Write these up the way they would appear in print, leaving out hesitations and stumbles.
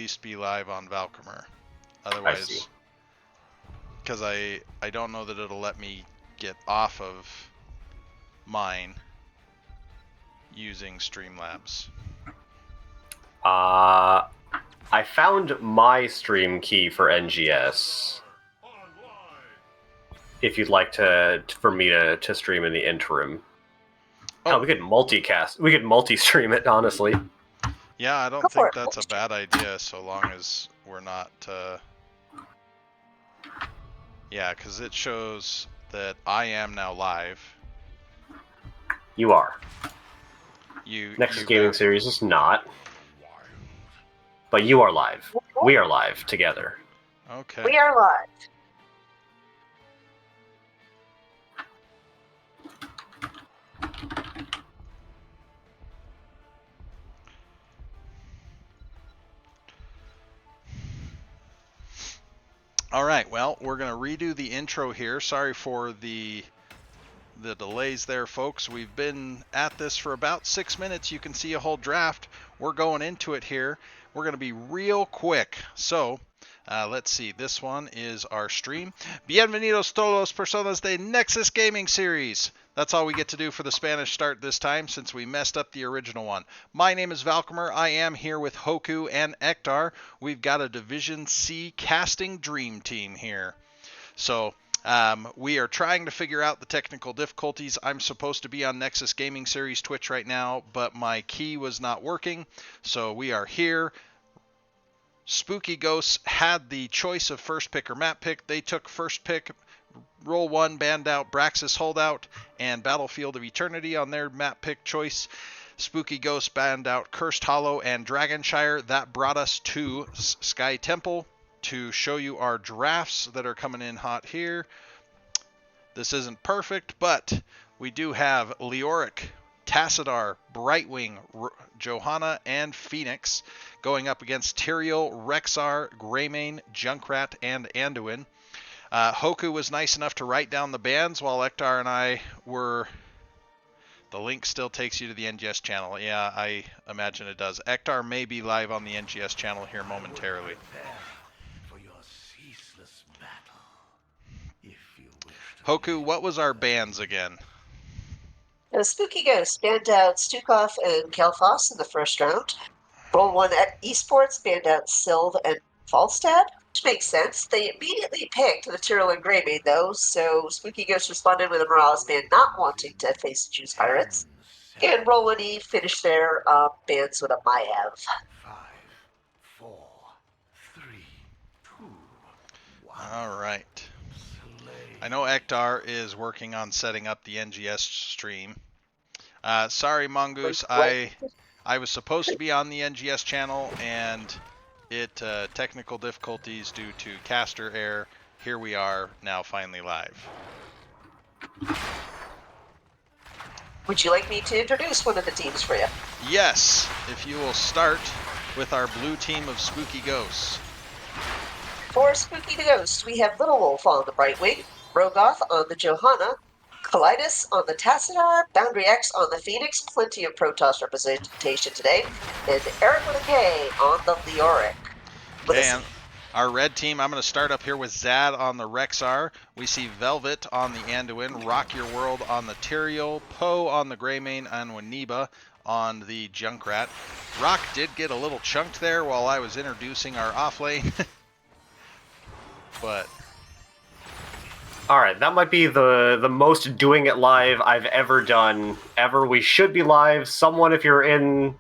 least be live on Valkymer. Otherwise, because I don't know that it'll let me get off of mine using Streamlabs. I found my stream key for NGS. If you'd like for me to stream in the interim. Oh, hell, we could multicast. We could multi-stream it, honestly. Yeah, I don't think that's a bad idea, so long as we're not. Yeah, because it shows that I am now live. You are. You Nexus Gaming Series is not. But you are live. We are live together. Okay. We are live. All right, well, we're going to redo the intro here. Sorry for the delays there, folks. We've been at this for about 6 minutes. You can see a whole draft. We're going into it here. We're going to be real quick. So, let's see. This one is our stream. Bienvenidos todos personas de Nexus Gaming Series. That's all we get to do for the Spanish start this time since we messed up the original one. My name is Valkymer. I am here with Hoku and Ektar. We've got a Division C casting dream team here. So, we are trying to figure out the technical difficulties. I'm supposed to be on Nexus Gaming Series Twitch right now, but my key was not working. So we are here. Spooky Ghosts had the choice of first pick or map pick. They took first pick. Roll 1 banned out Braxis Holdout and Battlefield of Eternity on their map pick choice. Spooky Ghost banned out Cursed Hollow and Dragonshire. That brought us to Sky Temple to show you our drafts that are coming in hot here. This isn't perfect, but we do have Leoric, Tassadar, Brightwing, Johanna, and Phoenix going up against Tyrael, Rexar, Greymane, Junkrat, and Anduin. Hoku was nice enough to write down the bans while Ektar and I were... The link still takes you to the NGS channel. Yeah, I imagine it does. Ektar may be live on the NGS channel here momentarily. Hoku, what was our bans again? Spooky Ghost banned out Stukov and Kelfos in the first round. Roll 1 at Esports banned out Sylve and Falstad, which makes sense. They immediately picked the Tyrael and Greymane, though, so Spooky Ghost responded with a Morales ban not wanting to face Choose Pirates. And Roll 1E finished their bans with a Maiev. 5, 4, 3, 2, 1. All right. I know Ektar is working on setting up the NGS stream. Sorry, Mongoose. I was supposed to be on the NGS channel, and it technical difficulties due to caster error. Here we are, now finally live. Would you like me to introduce one of the teams for you? Yes, if you will start with our blue team of Spooky Ghosts. For Spooky the Ghost, we have Little Wolf on the Brightwing, Rogoth on the Johanna, Kalidus on the Tassadar, Boundary X on the Phoenix, plenty of Protoss representation today, and Eric with a K on the Leoric. And our red team, I'm going to start up here with Zad on the Rexar. We see Velvet on the Anduin, Rock Your World on the Tyrael, Poe on the Greymane, and Waniba on the Junkrat. Rock did get a little chunked there while I was introducing our offlane. But... Alright, that might be the most doing it live I've ever done, ever. We should be live. Someone, if you're in...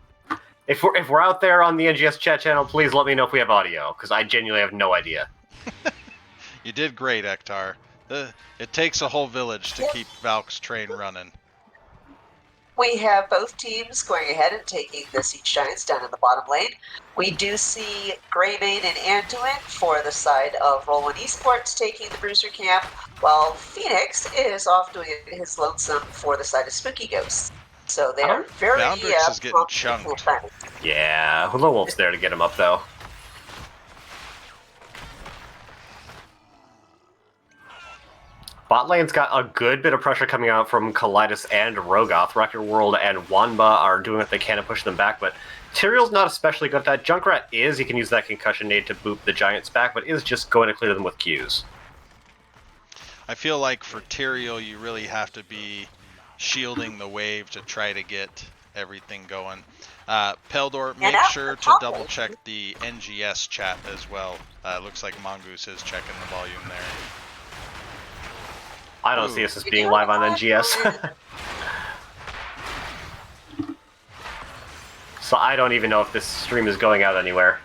If we're out there on the NGS chat channel, please let me know if we have audio, because I genuinely have no idea. You did great, Ektar. It takes a whole village to keep Valk's train running. We have both teams going ahead and taking the Siege Giants down in the bottom lane. We do see Greymane and Anduin for the side of Roll 1 Esports taking the Bruiser camp, while Phoenix is off doing his lonesome for the side of Spooky Ghosts. So they are very Boundrix is getting chunked. Yeah, Little Wolf's there to get him up, though. Bot lane's got a good bit of pressure coming out from Kalidas and Rogoth. Rocket World and Wanba are doing what they can to push them back, but Tyrael's not especially good at that. Junkrat is. He can use that concussion nade to boop the Giants back, but is just going to clear them with Qs. I feel like for Tyrael, you really have to be shielding the wave to try to get everything going. Peldor, make sure to double check the NGS chat as well. Looks like Mongoose is checking the volume there. I don't see us as being live on NGS. So I don't even know if this stream is going out anywhere.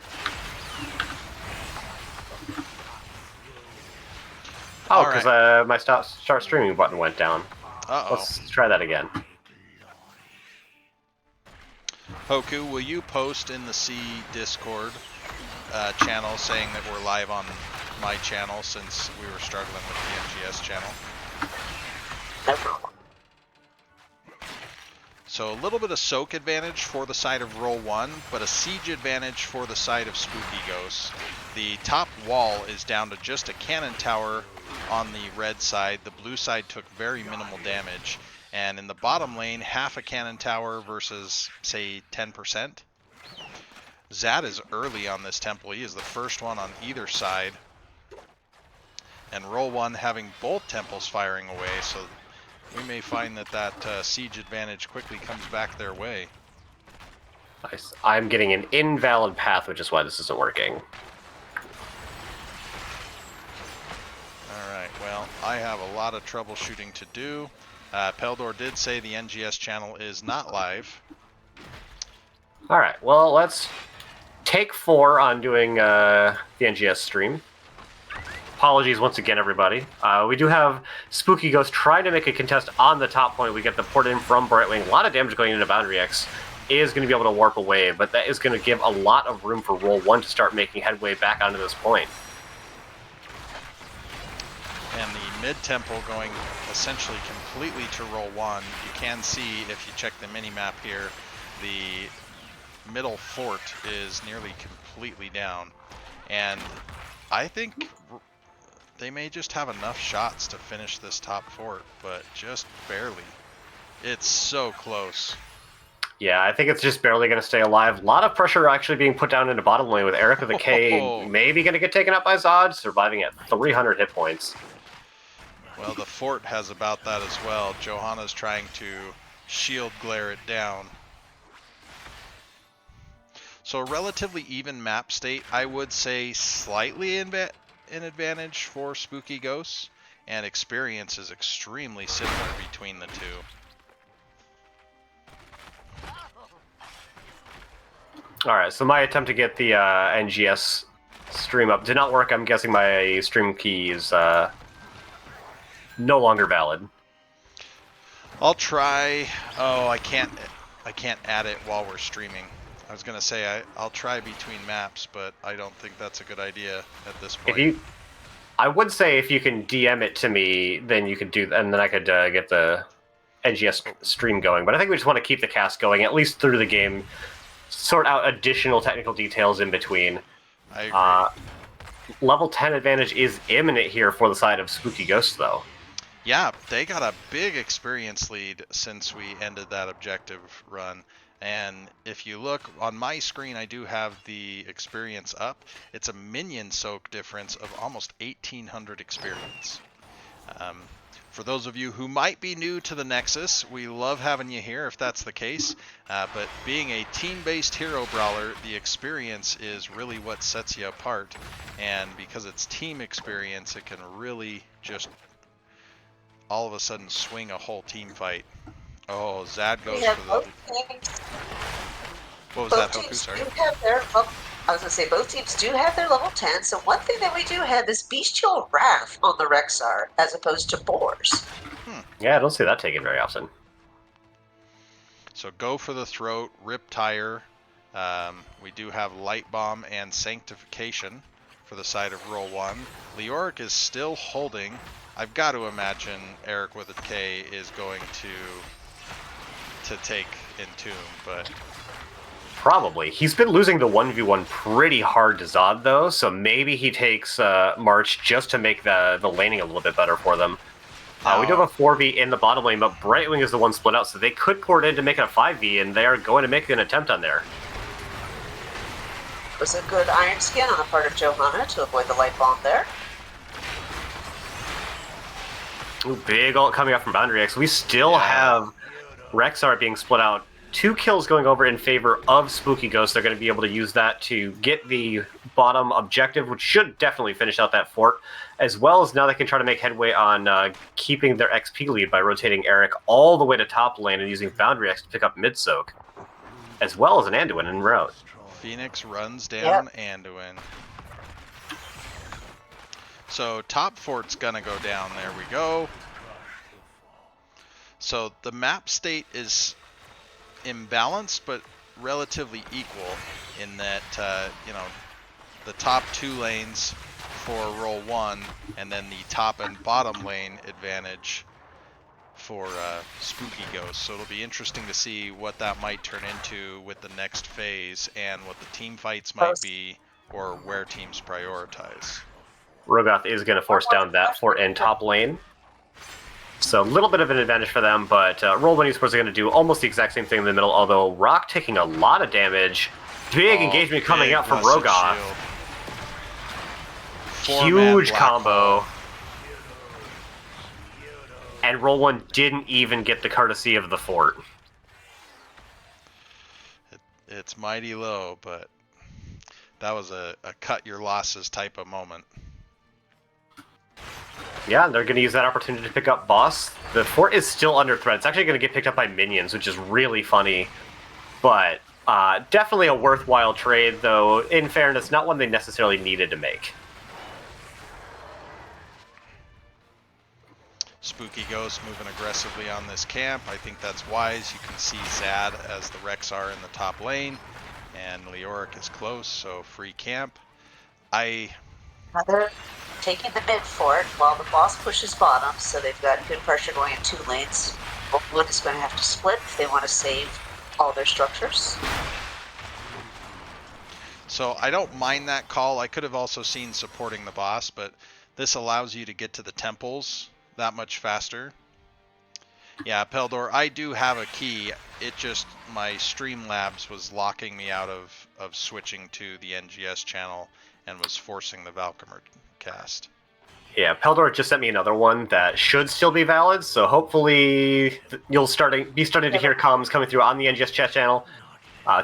Oh, because my start streaming button went down. Uh-oh. Let's try that again. Hoku, will you post in the C Discord channel saying that we're live on my channel since we were struggling with the NGS channel? No problem. So a little bit of soak advantage for the side of roll 1, but a siege advantage for the side of Spooky Ghosts. The top wall is down to just a cannon tower on the red side. The blue side took very minimal damage. And in the bottom lane, half a cannon tower versus, say, 10%. Zad is early on this temple. He is the first one on either side. And roll 1 having both temples firing away, so we may find that siege advantage quickly comes back their way. Nice. I'm getting an invalid path, which is why this isn't working. Alright, well, I have a lot of troubleshooting to do. Peldor did say the NGS channel is not live. Alright, well, let's take 4 on doing the NGS stream. Apologies once again, everybody. We do have Spooky Ghost trying to make a contest on the top point. We get the port in from Brightwing. A lot of damage going into Boundary X. Is going to be able to warp away, but that is going to give a lot of room for roll 1 to start making headway back onto this point. And the mid-temple going essentially completely to roll 1. You can see, if you check the mini-map here, the middle fort is nearly completely down. And I think they may just have enough shots to finish this top fort, but just barely. It's so close. Yeah, I think it's just barely going to stay alive. A lot of pressure actually being put down into bottom lane with Eric with a K maybe going to get taken out by Zod, surviving at 300 hit points. Well, the fort has about that as well. Johanna's trying to shield glare it down. So a relatively even map state. I would say slightly in advantage for Spooky Ghosts, and experience is extremely similar between the two. Alright, so my attempt to get the NGS stream up did not work. I'm guessing my stream key is no longer valid. I'll try. Oh, I can't add it while we're streaming. I was gonna say I'll try between maps, but I don't think that's a good idea at this point. I would say if you can DM it to me, then you could do, and then I could get the NGS stream going. But I think we just want to keep the cast going at least through the game, sort out additional technical details in between. I agree. Level 10 advantage is imminent here for the side of Spooky Ghosts, though. Yeah, they got a big experience lead since we ended that objective run. And if you look on my screen, I do have the experience up. It's a minion soak difference of almost 1,800 experience. For those of you who might be new to the Nexus, we love having you here if that's the case. But being a team-based hero brawler, the experience is really what sets you apart. And because it's team experience, it can really just all of a sudden swing a whole team fight. Oh, Zad goes for the... What was that, Hoku? Sorry. I was going to say, both teams do have their level 10, so one thing that we do have is Bestial Wrath on the Rexar, as opposed to Boars. Yeah, I don't see that taken very often. So go for the throat, Rip Tire. We do have Light Bomb and Sanctification for the side of roll 1. Leoric is still holding. I've got to imagine Eric with a K is going to take Entomb, but... Probably. He's been losing the 1v1 pretty hard to Zod, though, so maybe he takes March just to make the laning a little bit better for them. We do have a 4v in the bottom lane, but Brightwing is the one split out, so they could pour it in to make it a 5v, and they are going to make an attempt on there. It was a good iron skin on the part of Johanna to avoid the light bomb there. Ooh, big ult coming up from Boundary X. We still have Rexar being split out. 2 kills going over in favor of Spooky Ghost. They're going to be able to use that to get the bottom objective, which should definitely finish out that fort, as well as now they can try to make headway on keeping their XP lead by rotating Eric all the way to top lane and using Boundary X to pick up mid-soak, as well as an Anduin en route. Phoenix runs down Anduin. So top fort's gonna go down. There we go. So the map state is imbalanced, but relatively equal in that, you know, the top 2 lanes for roll 1, and then the top and bottom lane advantage for Spooky Ghost. So it'll be interesting to see what that might turn into with the next phase and what the team fights might be, or where teams prioritize. Rogoth is going to force down that fort in top lane. So a little bit of an advantage for them, but Roll1 Esports are going to do almost the exact same thing in the middle, although Rock taking a lot of damage. Big engagement coming out from Rogoth. Huge combo. And Roll1 didn't even get the courtesy of the fort. It's mighty low, but that was a cut your losses type of moment. Yeah, they're going to use that opportunity to pick up Boss. The fort is still under threat. It's actually going to get picked up by minions, which is really funny. But definitely a worthwhile trade, though, in fairness, not one they necessarily needed to make. Spooky Ghost moving aggressively on this camp. I think that's wise. You can see Zad as the Rexar in the top lane, and Leoric is close, so free camp. Now they're taking the mid fort while the boss pushes bottom, so they've got good pressure going in 2 lanes. One is going to have to split if they want to save all their structures. So I don't mind that call. I could have also seen supporting the boss, but this allows you to get to the temples that much faster. Yeah, Peldor, I do have a key. It just, my Streamlabs was locking me out of switching to the NGS channel and was forcing the Valkymer cast. Yeah, Peldor just sent me another one that should still be valid, so hopefully you'll be starting to hear comms coming through on the NGS chat channel.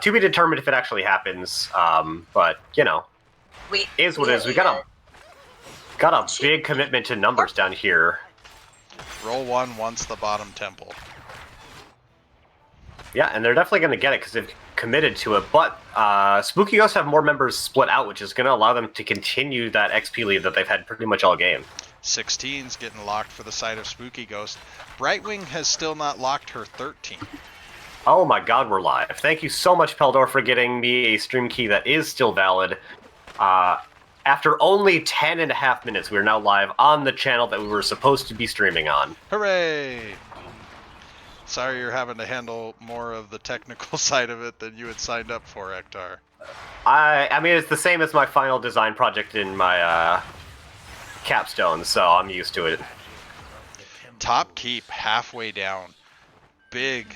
To be determined if it actually happens, but, you know, is what it is. We got a big commitment to numbers down here. Roll1 wants the bottom temple. Yeah, and they're definitely going to get it because they've committed to it. But Spooky Ghosts have more members split out, which is going to allow them to continue that XP lead that they've had pretty much all game. 16's getting locked for the side of Spooky Ghost. Brightwing has still not locked her 13. Oh my god, we're live. Thank you so much, Peldor, for getting me a stream key that is still valid. After only 10.5 minutes, we are now live on the channel that we were supposed to be streaming on. Hooray! Sorry you're having to handle more of the technical side of it than you had signed up for, Ektar. I mean, it's the same as my final design project in my capstone, so I'm used to it. Top keep halfway down. Big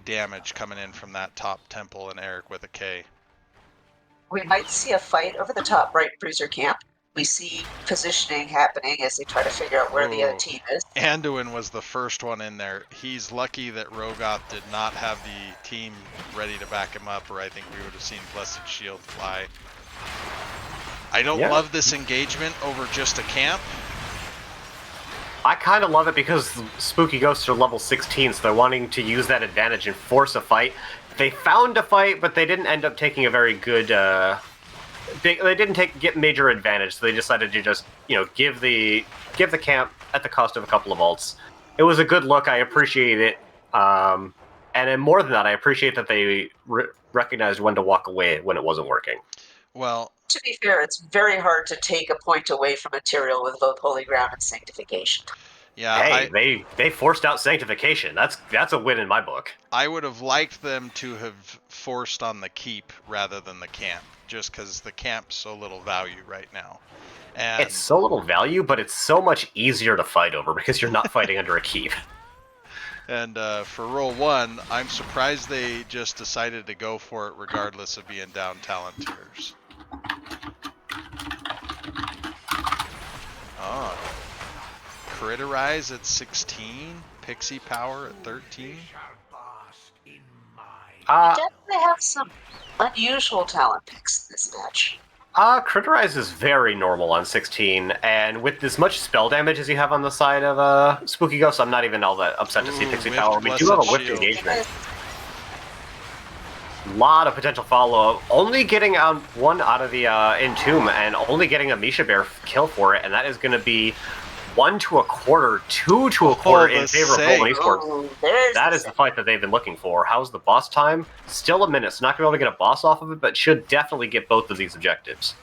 damage coming in from that top temple and Eric with a K. We might see a fight over the top right bruiser camp. We see positioning happening as they try to figure out where the other team is. Anduin was the first one in there. He's lucky that Rogoth did not have the team ready to back him up, or I think we would have seen Blessed Shield fly. I don't love this engagement over just a camp. I kind of love it because Spooky Ghosts are level 16, so they're wanting to use that advantage and force a fight. They found a fight, but they didn't end up taking a very good... they didn't get major advantage, so they decided to just, you know, give the camp at the cost of a couple of ults. It was a good look. I appreciate it. And then more than that, I appreciate that they recognized when to walk away when it wasn't working. Well, to be fair, it's very hard to take a point away from material with both Holy Ground and Sanctification. Yeah, hey, they forced out Sanctification. That's a win in my book. I would have liked them to have forced on the keep rather than the camp, just because the camp's so little value right now. And It's so little value, but it's so much easier to fight over because you're not fighting under a keep. And for roll 1, I'm surprised they just decided to go for it regardless of being down talent tiers. Oh. Critterize at 16, Pixie Power at 13. You definitely have some unusual talent picks in this match. Critterize is very normal on 16, and with as much spell damage as you have on the side of Spooky Ghost, I'm not even all that upset to see Ooh, Pixie whipped Power. We do have a Blessed whipped Shield. engagement. Lot of potential follow-up. Only getting out one out of the Entomb, and only getting a Misha Bear kill for it, and that is going to be 1 to a quarter, 2 to a quarter in the favor of save. Golden Esports. Oh, there's That the is the fight that they've been looking for. How's the boss time? Still a minute, so not going to be able to get a boss off of it, but should definitely get both of these objectives.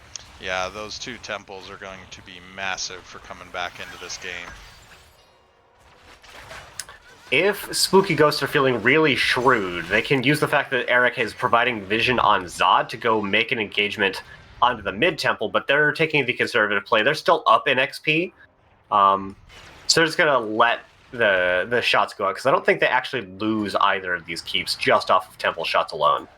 Yeah, those 2 temples are going to be massive for coming back into this game. If Spooky Ghosts are feeling really shrewd, they can use the fact that Eric is providing vision on Zod to go make an engagement onto the mid-temple, but they're taking the conservative play. They're still up in XP, so they're just going to let the shots go out, because I don't think they actually lose either of these keeps just off of temple shots alone.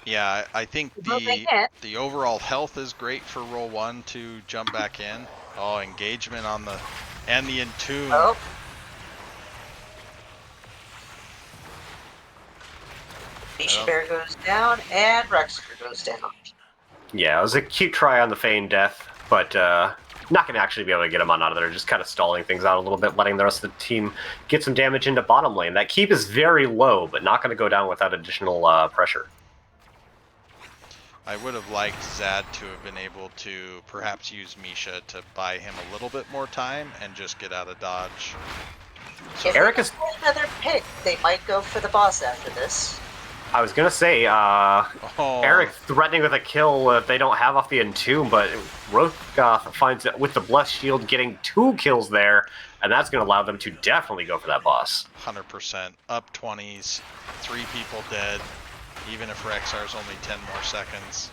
Yeah, I think Well, they can. the overall health is great for roll 1 to jump back in. Oh, engagement on the and the Entomb. Oh. Misha Bear goes down, and Rexer goes down. Yeah, it was a cute try on the feign death, but not going to actually be able to get him on out of there, just kind of stalling things out a little bit, letting the rest of the team get some damage into bottom lane. That keep is very low, but not going to go down without additional pressure. I would have liked Zad to have been able to perhaps use Misha to buy him a little bit more time and just get out of dodge. If Eric they is- get another pick, they might go for the boss after this. I was going to say, Oh, Eric threatening with a kill if they don't have off the Entomb, but Rothgoth finds it with the Blessed Shield getting 2 kills there, and that's going to allow them to definitely go for that boss. 100%. Up 20s, 3 people dead, even if Rexar's only 10 more seconds.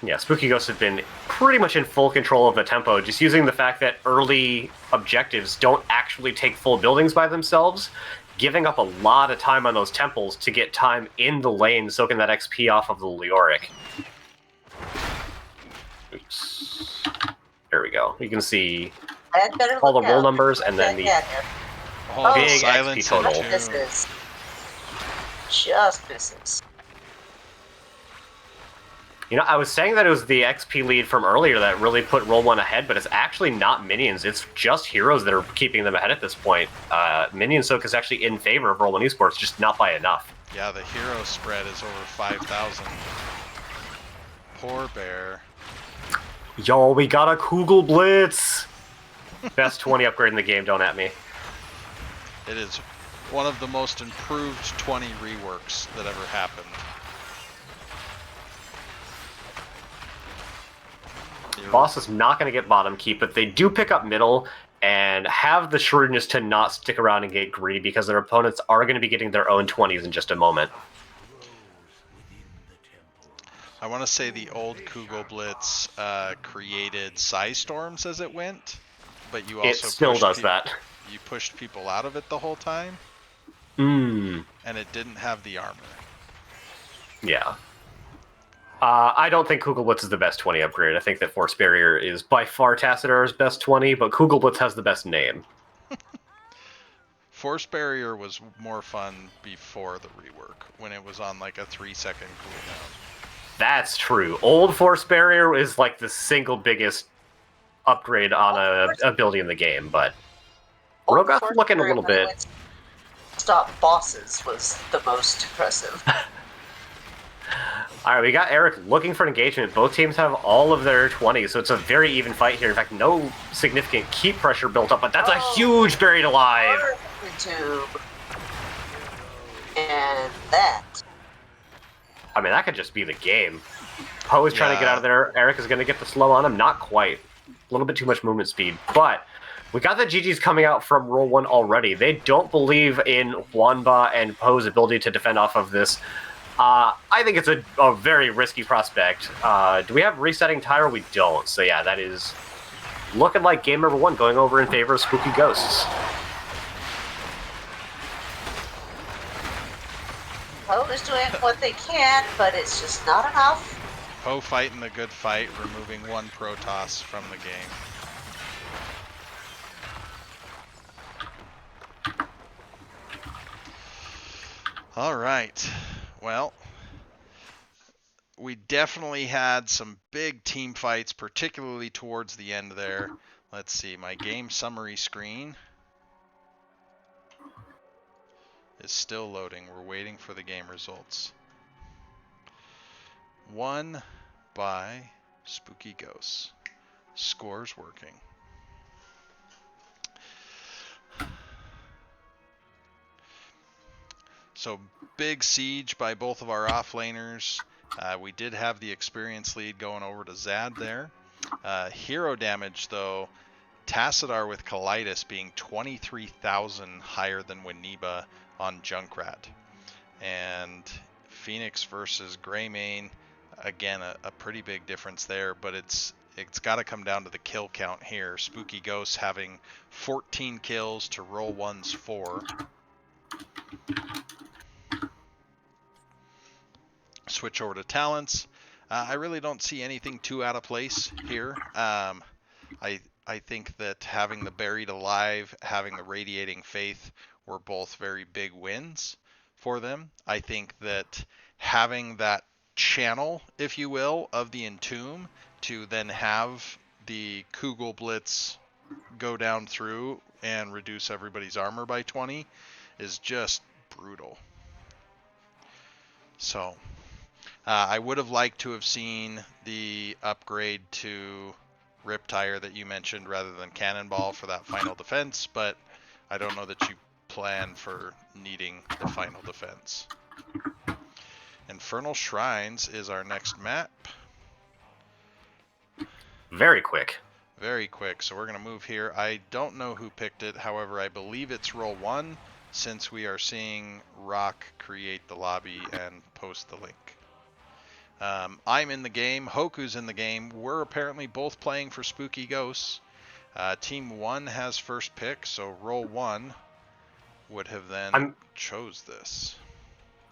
Yeah, Spooky Ghosts have been pretty much in full control of the tempo, just using the fact that early objectives don't actually take full buildings by themselves, giving up a lot of time on those temples to get time in the lane, soaking that XP off of the Leoric. Oops. There we go. You can see I'd better all the look roll out. numbers and then the Yeah, Oh, Big silence XP total. Entomb. misses. Just misses. You know, I was saying that it was the XP lead from earlier that really put Roll 1 ahead, but it's actually not minions. It's just heroes that are keeping them ahead at this point. Minion soak is actually in favor of Roll 1 Esports, just not by enough. Yeah, the hero spread is over 5,000. Poor bear. Yo, we got a Kugel Blitz! Best 20 upgrade in the game, don't at me. It is one of the most improved 20 reworks that ever happened. Boss is not going to get bottom keep, but they do pick up middle and have the shrewdness to not stick around and get greedy because their opponents are going to be getting their own 20s in just a moment. I want to say the old Kugel Blitz created Size Storms as it went, but you also It still pushed does people- that. You pushed people out of it the whole time, Mmm. and it didn't have the armor. Yeah. I don't think Kugel Blitz is the best 20 upgrade. I think that Force Barrier is by far Tacitur's best 20, but Kugel Blitz has the best name. Force Barrier was more fun before the rework, when it was on like a 3-second cooldown. That's true. Old Force Barrier is like the single biggest upgrade on a ability in the game, but Rogoth's looking a little bit. Stop bosses was the most impressive. Alright, we got Eric looking for an engagement. Both teams have all of their 20s, so it's a very even fight here. In fact, no significant keep pressure built up, but that's a huge buried alive! Tube. And that. I mean, that could just be the game. Poe is trying to get out of there. Eric is going to get the slow on him. Not quite. A little bit too much movement speed. But we got the GGs coming out from Roll 1 already. They don't believe in Wanba and Poe's ability to defend off of this I think it's a very risky prospect. Do we have resetting tire? We don't. So yeah, that is looking like game number 1 going over in favor of Spooky Ghosts. Poe is doing what they can, but it's just not enough. Poe fighting the good fight, removing 1 Protoss from the game. All right. Well, we definitely had some big team fights, particularly towards the end there. Let's see, my game summary screen is still loading. We're waiting for the game results. Won by Spooky Ghosts. Scores working. So big siege by both of our offlaners. We did have the experience lead going over to Zad there. Hero damage though, Tassadar with Colitis being 23,000 higher than Winiba on Junkrat. And Phoenix versus Greymane, again a pretty big difference there, but it's got to come down to the kill count here. Spooky Ghosts having 14 kills to Roll One's 4. Switch over to talents. I really don't see anything too out of place here. I think that having the Buried Alive, having the Radiating Faith were both very big wins for them. I think that having that channel, if you will, of the Entomb to then have the Kugel Blitz go down through and reduce everybody's armor by 20 is just brutal. So I would have liked to have seen the upgrade to Riptire that you mentioned rather than Cannonball for that final defense, but I don't know that you plan for needing the final defense. Infernal Shrines is our next map. Very quick. Very quick, so we're going to move here. I don't know who picked it, however, I believe it's Roll 1, since we are seeing Rock create the lobby and post the link. I'm in the game, Hoku's in the game. We're apparently both playing for Spooky Ghosts. Team 1 has first pick, so Roll 1 would have then chose this.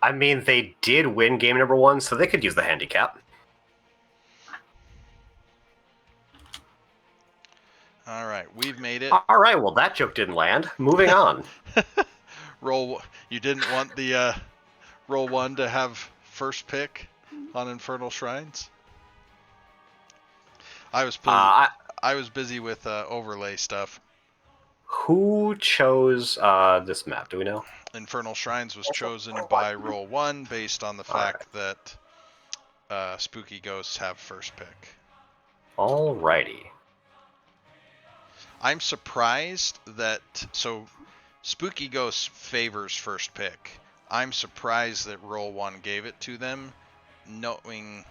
I mean, they did win game number 1, so they could use the handicap. All right, we've made it. All right, well, that joke didn't land. Moving on. You didn't want the Roll 1 to have first pick on Infernal Shrines? I was busy with overlay stuff. Who chose this map? Do we know? Infernal Shrines was chosen by Roll 1 based on the fact that Spooky Ghosts have first pick. Alrighty. I'm surprised that Spooky Ghosts favors first pick. I'm surprised that Roll 1 gave it to them, knowing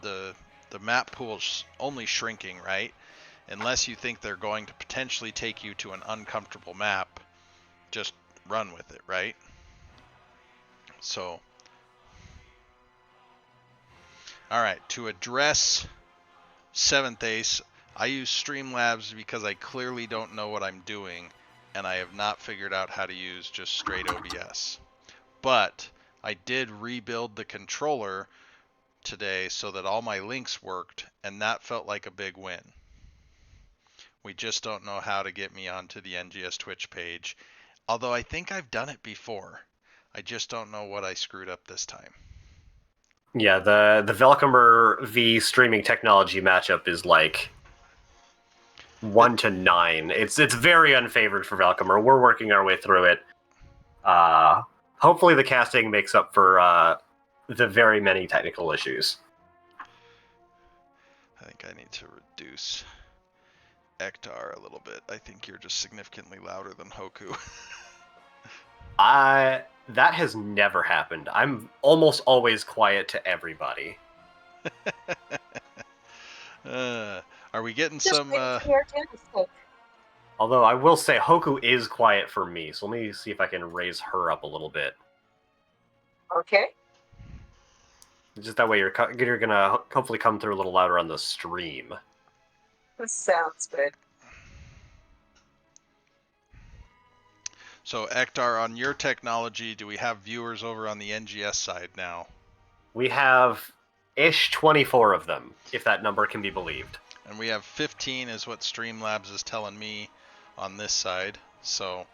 the map pool's only shrinking, right? Unless you think they're going to potentially take you to an uncomfortable map, just run with it, right? So, all right, to address 7th Ace, I use Streamlabs because I clearly don't know what I'm doing, and I have not figured out how to use just straight OBS. But I did rebuild the controller today so that all my links worked, and that felt like a big win. We just don't know how to get me onto the NGS Twitch page, although I think I've done it before. I just don't know what I screwed up this time. Yeah, the Velcomer v streaming technology matchup is like 1 to 9. It's very unfavored for Velcomer. We're working our way through it. Hopefully the casting makes up for the very many technical issues. I think I need to reduce Ektar a little bit. I think you're just significantly louder than Hoku. That has never happened. I'm almost always quiet to everybody. Are we getting Just some... wait for your tennis. Although I will say Hoku is quiet for me, so let me see if I can raise her up a little bit. Okay. Just that way you're gonna hopefully come through a little louder on the stream. This sounds good. So, Ektar, on your technology, do we have viewers over on the NGS side now? We have ish 24 of them, if that number can be believed. And we have 15 is what Streamlabs is telling me on this side. So,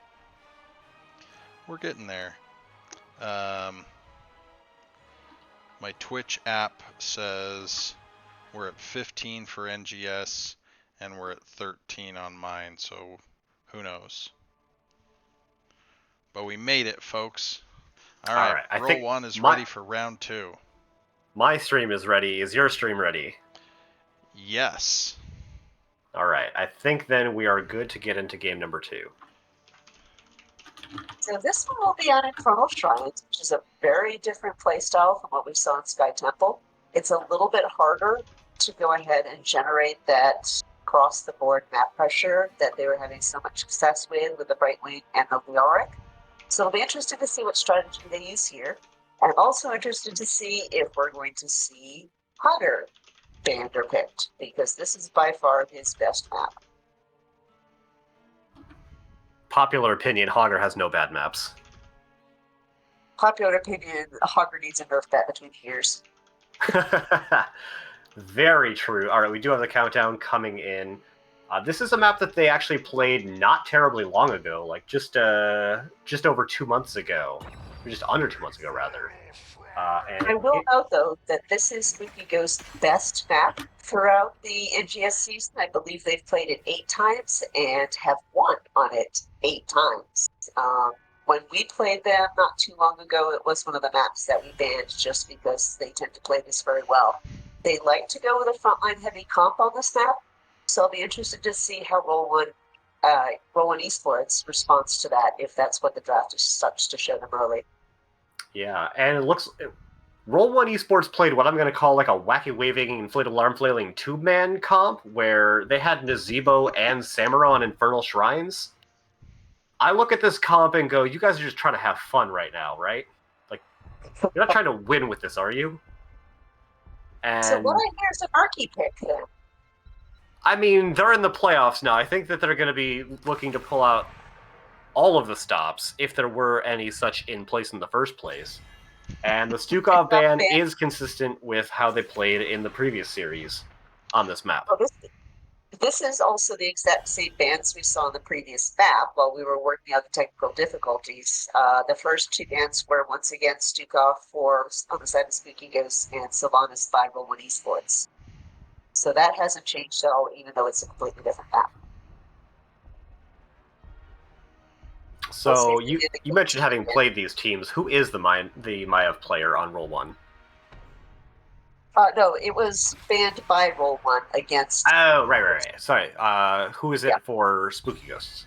we're getting there. My Twitch app says we're at 15 for NGS and we're at 13 on mine, so who knows? But we made it, folks. All right, I roll think one is ready for round 2. My stream is ready. Is your stream ready? Yes. All right, I think then we are good to get into game number 2. So this one will be on Infernal Shrines, which is a very different playstyle from what we saw in Sky Temple. It's a little bit harder to go ahead and generate that across-the-board map pressure that they were having so much success with the Brightwing and the Leoric. So it'll be interesting to see what strategy they use here. I'm also interested to see if we're going to see Hunter banned or picked, because this is by far his best map. Popular opinion, Hogger has no bad maps. Popular opinion, Hogger needs a nerf bet between years. Very true. All right, we do have the countdown coming in. This is a map that they actually played not terribly long ago, like just over 2 months ago, or just under 2 months ago, rather. And I will note, though, that this is Spooky Ghost's best map throughout the NGS season. I believe they've played it 8 times and have won on it 8 times. When we played them not too long ago, it was one of the maps that we banned just because they tend to play this very well. They like to go with a frontline heavy comp on this map, so I'll be interested to see how Roll One Esports responds to that, if that's what the draft is such to show them early. Yeah, and it looks... Roll One Esports played what I'm going to call like a wacky waving, inflatable arm flailing tube man comp, where they had Nazebo and Samura on Infernal Shrines. I look at this comp and go, you guys are just trying to have fun right now, right? Like, you're not trying to win with this, are you? And So what I hear is a Marky pick then. I mean, they're in the playoffs now. I think that they're going to be looking to pull out all of the stops, if there were any such in place in the first place. And the Stukov ban is consistent with how they played in the previous series on this map. Well, this is also the exact same bans we saw in the previous map while we were working out the technical difficulties. The first 2 bans were once again Stukov on the side of Spooky Ghost and Sylvanas by Roll One Esports. So that hasn't changed at all, even though it's a completely different map. So you mentioned having played these teams. Who is the Maiev player on Roll One? No, it was banned by Roll One against. Oh, right. Sorry. Who is it for Spooky Ghosts?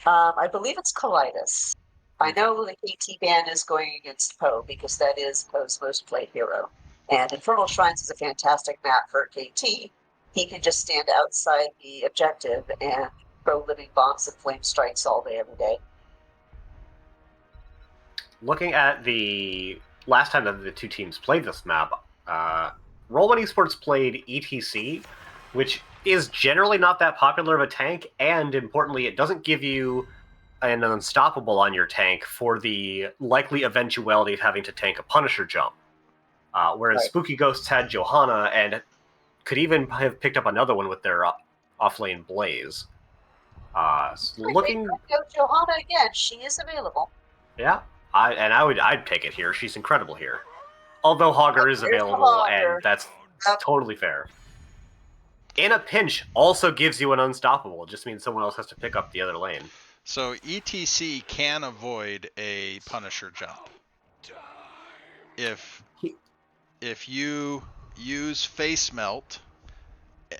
I believe it's Colitis. I know the KT ban is going against Poe because that is Poe's most played hero. And Infernal Shrines is a fantastic map for KT. He can just stand outside the objective and throw living bombs and flame strikes all day, every day. Looking at the last time that the 2 teams played this map, Roll One Esports played ETC, which is generally not that popular of a tank, and importantly, it doesn't give you an unstoppable on your tank for the likely eventuality of having to tank a Punisher jump. Whereas Spooky Ghosts had Johanna and could even have picked up another one with their off-lane Blaze. Looking... Johanna again, she is available. Yeah, I'd take it here. She's incredible here. Although Hogger is available, and that's totally fair. In a pinch also gives you an unstoppable. It just means someone else has to pick up the other lane. So ETC can avoid a Punisher jump. If you use Face Melt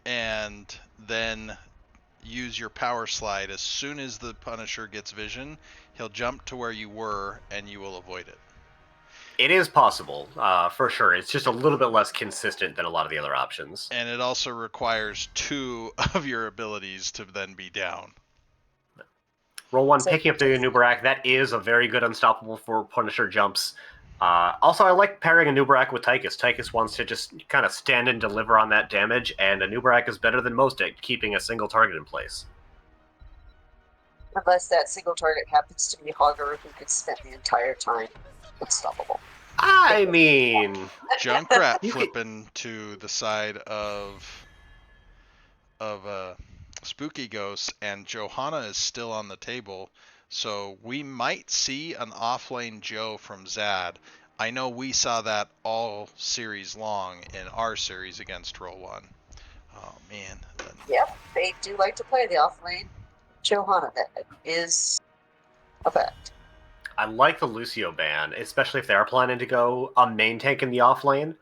and then use your Power Slide, as soon as the Punisher gets vision, he'll jump to where you were and you will avoid it. It is possible, for sure. It's just a little bit less consistent than a lot of the other options. And it also requires 2 of your abilities to then be down. Roll One, picking up the Nubarak, that is a very good unstoppable for Punisher jumps. Also, I like pairing Anubarak with Tychus. Tychus wants to just kind of stand and deliver on that damage, and Anubarak is better than most at keeping a single target in place. Unless that single target happens to be Hogger, who can spend the entire time unstoppable. I mean, Junkrat You could- flipping to the side of Spooky Ghost, and Johanna is still on the table, so we might see an offlane Joe from Zad. I know we saw that all series long in our series against Roll One. Oh man. Yep, they do like to play the offlane Johanna. That is a fact. I like the Lucio ban, especially if they are planning to go a main tank in the off lane,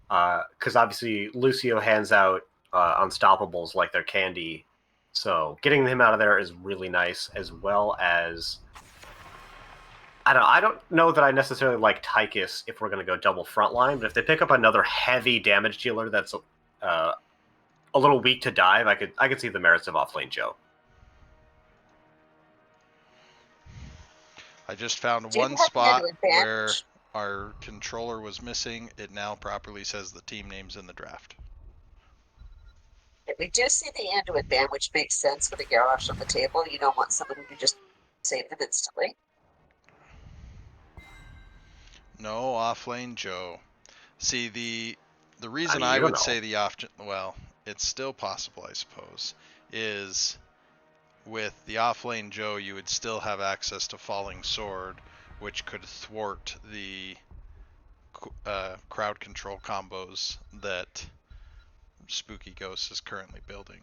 because obviously Lucio hands out unstoppables like they're candy. So getting him out of there is really nice, as well as I don't know that I necessarily like Tychus if we're going to go double frontline, but if they pick up another heavy damage dealer that's a little weak to dive, I could see the merits of offlane Joe. I just found Do you one have spot an where advantage? our controller was missing. It now properly says the team names in the draft. We do see the Anduin ban, which makes sense with a Garrosh on the table. You don't want someone who can just save them instantly. No offlane Joe. See, the reason mean, I you don't would say know. the off, well, it's still possible, I suppose, is with the offlane Joe, you would still have access to Falling Sword, which could thwart the crowd control combos that Spooky Ghost is currently building.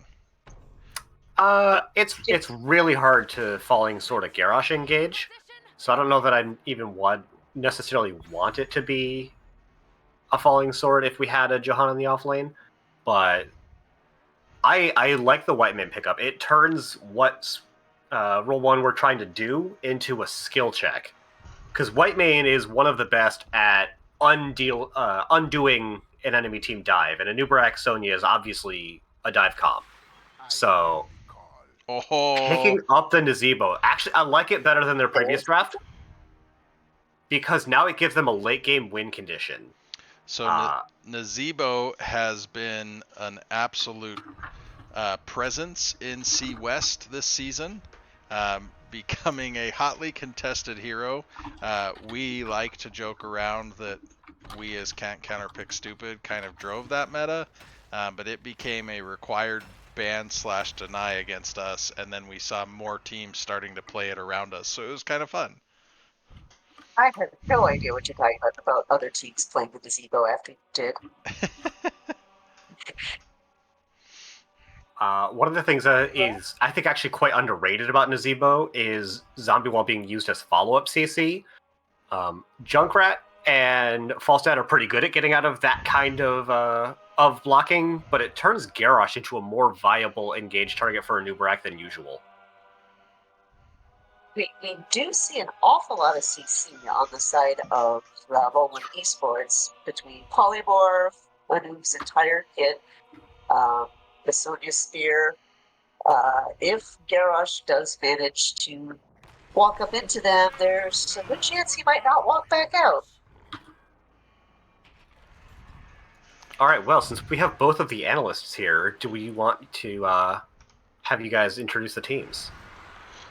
It's really hard to falling sort of Garrosh engage, so I don't know that I even would necessarily want it to be a falling sword if we had a Johanna in the offlane, but I like the white man pickup. It turns what roll one we're trying to do into a skill check, because white man is one of the best at undoing an enemy team dive, and Anubarak Sonya is obviously a dive comp. So picking up the Nazebo, actually, I like it better than their previous draft because now it gives them a late game win condition. So Nazebo has been an absolute presence in C West this season, becoming a hotly contested hero. We like to joke around that we as Can't Counter Pick Stupid kind of drove that meta, but it became a required ban/deny against us, and then we saw more teams starting to play it around us, so it was kind of fun. I have no idea what you're talking about other teams playing the gazebo after you did. One of the things is I think actually quite underrated about Nazebo is Zombie Wall being used as follow-up CC. Junkrat and Falstad are pretty good at getting out of that kind of blocking, but it turns Garrosh into a more viable engaged target for Anubarak than usual. We do see an awful lot of CC on the side of Roll1 Esports between Polymorph, Anu's entire kit, the Sonya Spear. If Garrosh does manage to walk up into them, there's a good chance he might not walk back out. All right, well, since we have both of the analysts here, do we want to have you guys introduce the teams?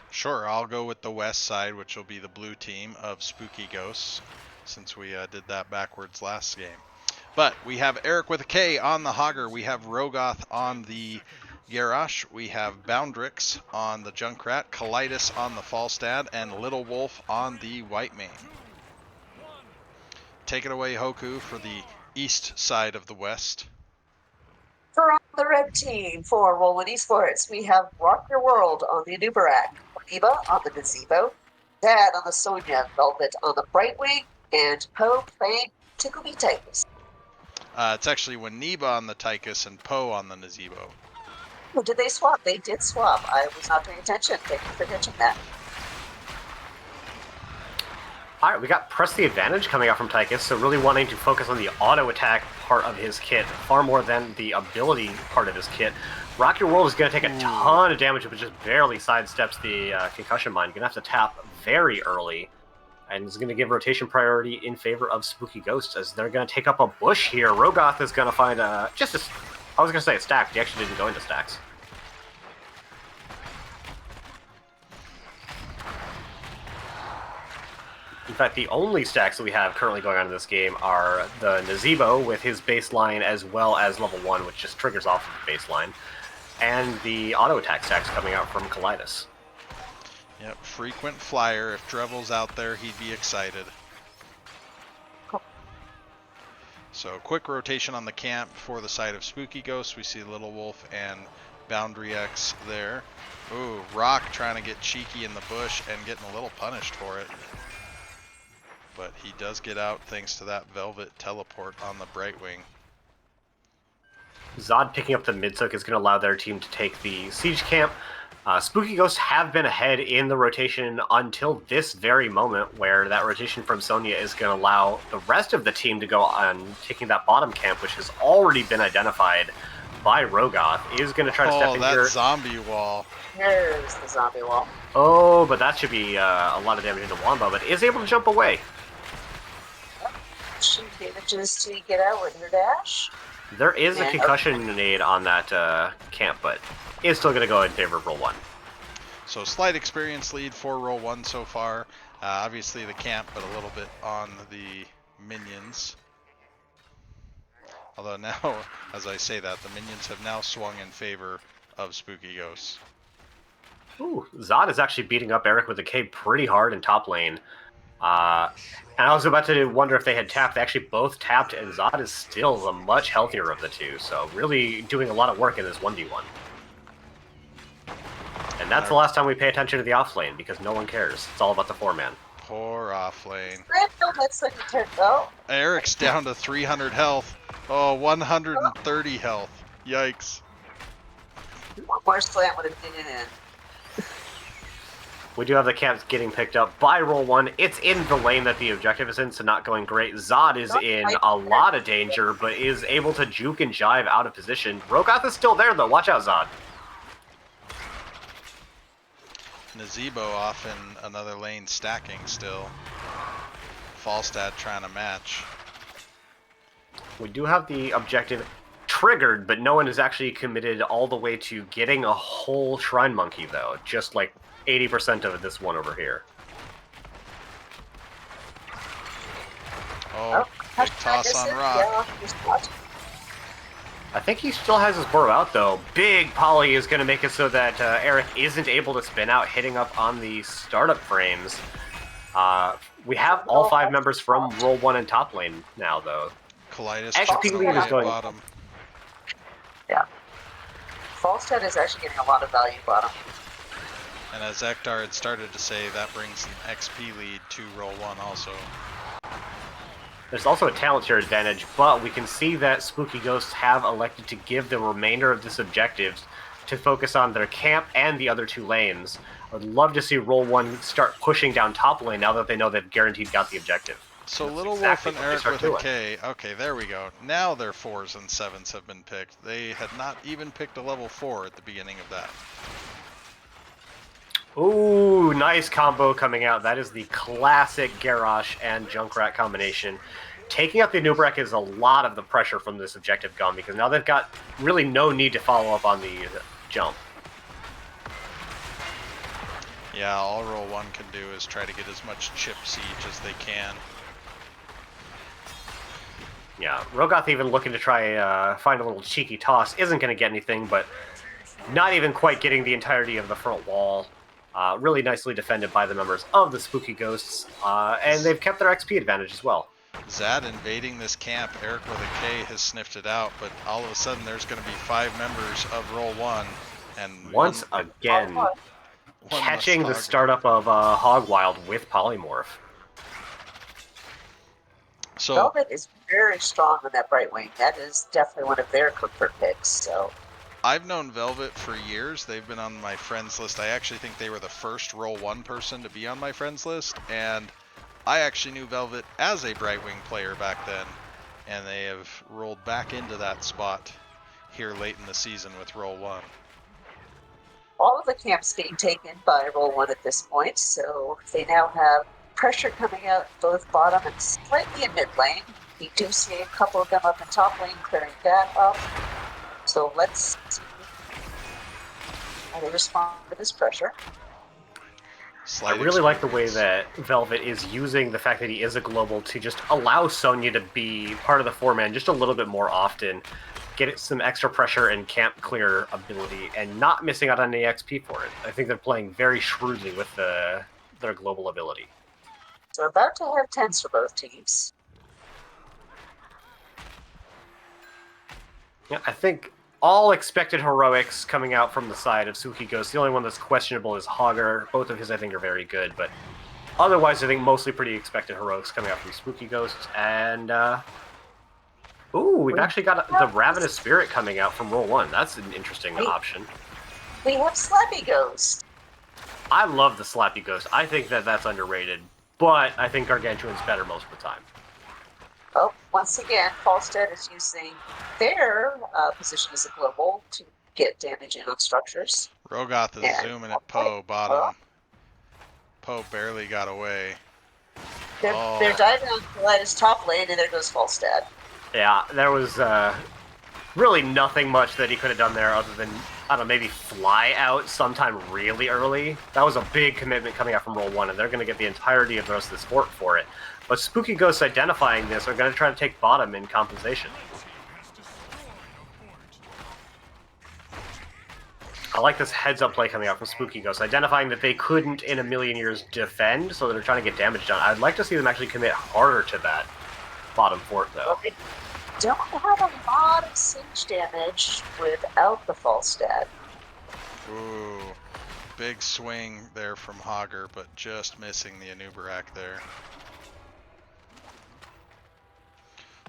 Sure, I'll go with the west side, which will be the blue team of Spooky Ghosts, since we did that backwards last game. But we have Eric with a K on the Hogger, we have Rogoth on the Garrosh, we have Boundrix on the Junkrat, Colitis on the Falstad, and Little Wolf on the White Mane. Take it away, Hoku, for the east side of the west. For the red team for Roll1 Esports, we have Rock Your World on the Anubarak, Eva on the Gazebo, Dad on the Sonya, Velvet on the Brightwing, and Poe playing Tickle Me Tychus. It's actually Waniba on the Tychus and Poe on the Nazebo. Oh, did they swap? They did swap. I was not paying attention. Thank you for catching that. All right, we got Press the Advantage coming out from Tychus, so really wanting to focus on the auto attack part of his kit far more than the ability part of his kit. Rock Your World is going to take a ton of damage, but just barely sidesteps the concussion mine. You're going to have to tap very early. and is going to give rotation priority in favor of Spooky Ghosts as they're going to take up a bush here. Rogoth is going to find I was going to say a stack. He actually didn't go into stacks. In fact, the only stacks that we have currently going on in this game are the Nazebo with his baseline as well as level 1, which just triggers off of the baseline, and the auto attack stacks coming out from Kalidas. Yep, frequent flyer. If Drevel's out there, he'd be excited. So quick rotation on the camp for the side of Spooky Ghost. We see Little Wolf and Boundary X there. Ooh, Rock trying to get cheeky in the bush and getting a little punished for it. But he does get out thanks to that Velvet teleport on the Brightwing. Zod picking up the mid-sook is going to allow their team to take the siege camp. Spooky Ghosts have been ahead in the rotation until this very moment, where that rotation from Sonya is going to allow the rest of the team to go on taking that bottom camp, which has already been identified by Rogoth. He is going to try to step in that here. zombie wall. There's the zombie wall. Oh, but that should be a lot of damage into Wamba, but is able to jump away. She manages to get out with her dash. There is a concussion nade on that camp, but is still going to go in favor of roll 1. So slight experience lead for roll 1 so far. Obviously the camp, but a little bit on the minions. Although now, as I say that, the minions have now swung in favor of Spooky Ghosts. Ooh, Zod is actually beating up Eric with a K pretty hard in top lane. And I was about to wonder if they had tapped. They actually both tapped, and Zod is still the much healthier of the two. So really doing a lot of work in this 1v1. And that's the last time we pay attention to the off lane, because no one cares. It's all about the 4-man. Poor off lane. Looks like a turn. Oh, Eric's down to 300 health. Oh, 130 health. Yikes. one more slam would have been in. We do have the camps getting picked up by roll 1. It's in the lane that the objective is in, so not going great. Zod is in a lot of danger, but is able to juke and jive out of position. Rogoth is still there, though. Watch out, Zod. Nazebo off in another lane stacking still. Falstad trying to match. We do have the objective triggered, but no one is actually committed all the way to getting a whole Shrine Monkey, though. Just like 80% of this one over here. Oh, big toss on Rock. I think he still has his burrow out, though. Big Poly is going to make it so that Eric isn't able to spin out, hitting up on the startup frames. We have all 5 members from roll 1 and top lane now, though. Kalidas XP lead is going bottom. Yeah. Falstad is actually getting a lot of value bottom. And as Ektar had started to say, that brings an XP lead to roll 1 also. There's also a talent share advantage, but we can see that Spooky Ghosts have elected to give the remainder of this objective to focus on their camp and the other 2 lanes. I would love to see roll 1 start pushing down top lane now that they know they've guaranteed got the objective. So That's Little exactly Wolf what they and start Eric with doing. a K. Okay, there we go. Now their 4s and 7s have been picked. They had not even picked a level 4 at the beginning of that. Ooh, nice combo coming out. That is the classic Garrosh and Junkrat combination. Taking out the Nubrek is a lot of the pressure from this objective gone, because now they've got really no need to follow up on the jump. Yeah, all roll 1 can do is try to get as much chip siege as they can. Yeah, Rogoth even looking to try find a little cheeky toss. Isn't going to get anything, but not even quite getting the entirety of the front wall. Really nicely defended by the members of the Spooky Ghosts, and they've kept their XP advantage as well. Zad invading this camp. Eric with a K has sniffed it out, but all of a sudden there's going to be 5 members of roll 1. And once again, catching the startup of Hogwild with Polymorph. So Velvet is very strong on that Brightwing. That is definitely one of their comfort picks. So I've known Velvet for years. They've been on my friends list. I actually think they were the first roll 1 person to be on my friends list, and I actually knew Velvet as a Brightwing player back then, and they have rolled back into that spot here late in the season with roll 1. all of the camps being taken by roll 1 at this point. So they now have pressure coming out both bottom and slightly in mid lane. You do see a couple of them up in top lane clearing that up. So let's see how they respond to this pressure. Slight I really like the way experience. that Velvet is using the fact that he is a global to just allow Sonya to be part of the four-man just a little bit more often, get some extra pressure and camp clear ability, and not missing out on any XP for it. I think they're playing very shrewdly with their global ability. So we're about to have 10s for both teams. Yeah, I think all expected heroics coming out from the side of Suki Ghost. The only one that's questionable is Hogger. Both of his, I think, are very good, but otherwise, I think mostly pretty expected heroics coming out from Spooky Ghost. And, ooh, we've actually got the Ravenous Spirit coming out from Roll 1. That's an interesting option. We have Slappy Ghost. I love the Slappy Ghost. I think that that's underrated, but I think Gargantuan's better most of the time. Oh, once again, Falstead is using their position as a global to get damage in on structures. Rogoth is Yeah. zooming at Poe bottom. Poe barely got away. They're diving on Kaleid's top lane, and there goes Falstead. Yeah, there was really nothing much that he could have done there other than, I don't know, maybe fly out sometime really early. That was a big commitment coming out from Roll 1, and they're going to get the entirety of the rest of the sport for it. But Spooky Ghosts identifying this are going to try to take bottom in compensation. I like this heads-up play coming out from Spooky Ghosts, identifying that they couldn't in a million years defend, so they're trying to get damage done. I'd like to see them actually commit harder to that bottom fort, though. Well, they don't have a lot of siege damage without the Falstead. Ooh, big swing there from Hogger, but just missing the Anubarak there.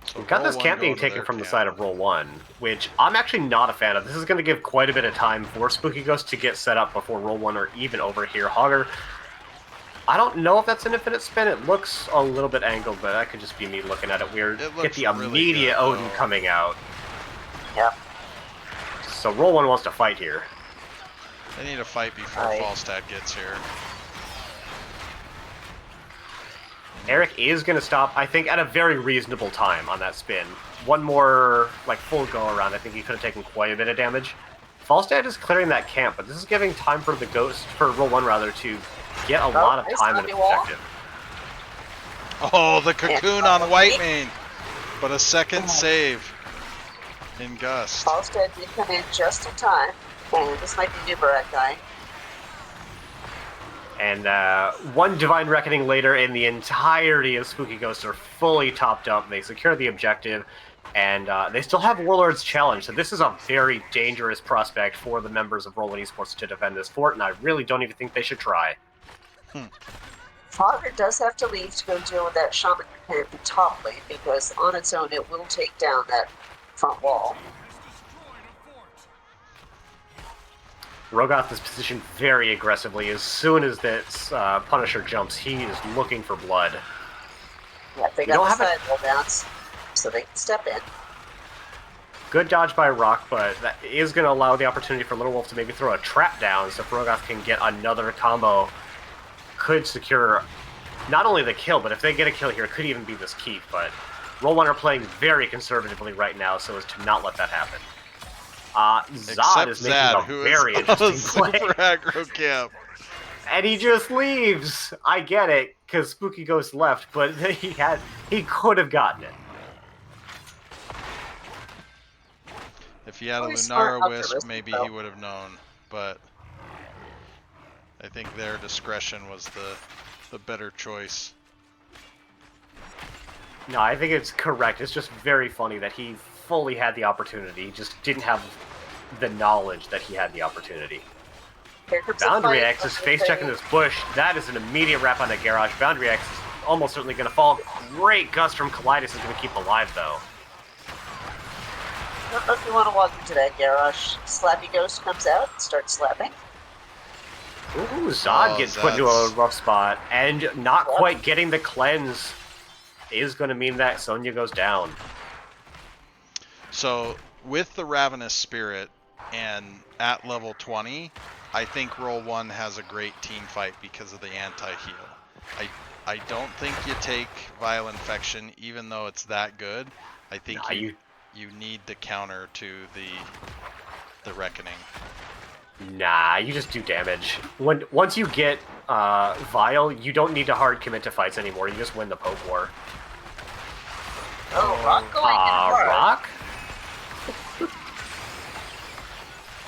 So We've got this Roll camp 1 being go to taken their from the camp. side of Roll 1, which I'm actually not a fan of. This is going to give quite a bit of time for Spooky Ghost to get set up before Roll 1 are even over here. Hogger, I don't know if that's an infinite spin. It looks a little bit angled, but that could just be me looking at it weird. It Get looks the really immediate good, Odin though. coming out. Yep. So Roll 1 wants to fight here. They need to fight before Right. Falstad gets here. Eric is going to stop, I think, at a very reasonable time on that spin. One more, full go-around, I think he could have taken quite a bit of damage. Falstad is clearing that camp, but this is giving time for Roll 1, rather, to get a lot of nice time in its zombie wall. objective. Oh, the cocoon on Whitemane! But a second save in Gust. Falstead did come in just in time, and this might be Nubarak dying. And one Divine Reckoning later, and the entirety of Spooky Ghosts are fully topped up. They secure the objective, and they still have Warlord's Challenge, so this is a very dangerous prospect for the members of Roll 1 Esports to defend this fort, and I really don't even think they should try. Hogger does have to leave to go deal with that Shaman camp in top lane, because on its own it will take down that front wall. Rogoth is positioned very aggressively. As soon as this Punisher jumps, he is looking for blood. Yeah, they We don't got the have side wall downs, so they can step in. Good dodge by Rock, but that is going to allow the opportunity for Little Wolf to maybe throw a trap down, so if Rogoth can get another combo, could secure not only the kill, but if they get a kill here, it could even be this keep, but Roll 1 are playing very conservatively right now so as to not let that happen. Zod Except is making Zad, a who very is on a interesting play. super aggro camp. And he just leaves. I get it, because Spooky Ghost left, but he could have gotten it. If he had a Really smart Lunara not to Wisp, risk it, maybe though. he would have known, but I think their discretion was the better choice. No, I think it's correct. It's just very funny that he fully had the opportunity. He just didn't have the knowledge that he had the opportunity. Here comes the Boundary fight. X is face checking this bush. That is an immediate wrap on the garage. Boundary X is almost certainly going to fall. Great gust from Kaleidos is going to keep alive, though. I don't know if you want to walk into that garage. Slappy Ghost comes out and starts slapping. Ooh, Zod Oh, gets put into a Zod's- rough spot, and not quite getting the cleanse is going to mean that Sonya goes down. So with the Ravenous Spirit and at level 20, I think Roll 1 has a great team fight because of the anti-heal. I don't think you take Vile Infection, even though it's that good. I think Nah, you need the counter to the Reckoning. Nah, you just do damage. Once you get Vile, you don't need to hard commit to fights anymore. You just win the poke war. Oh, Rock going in hard. Rock?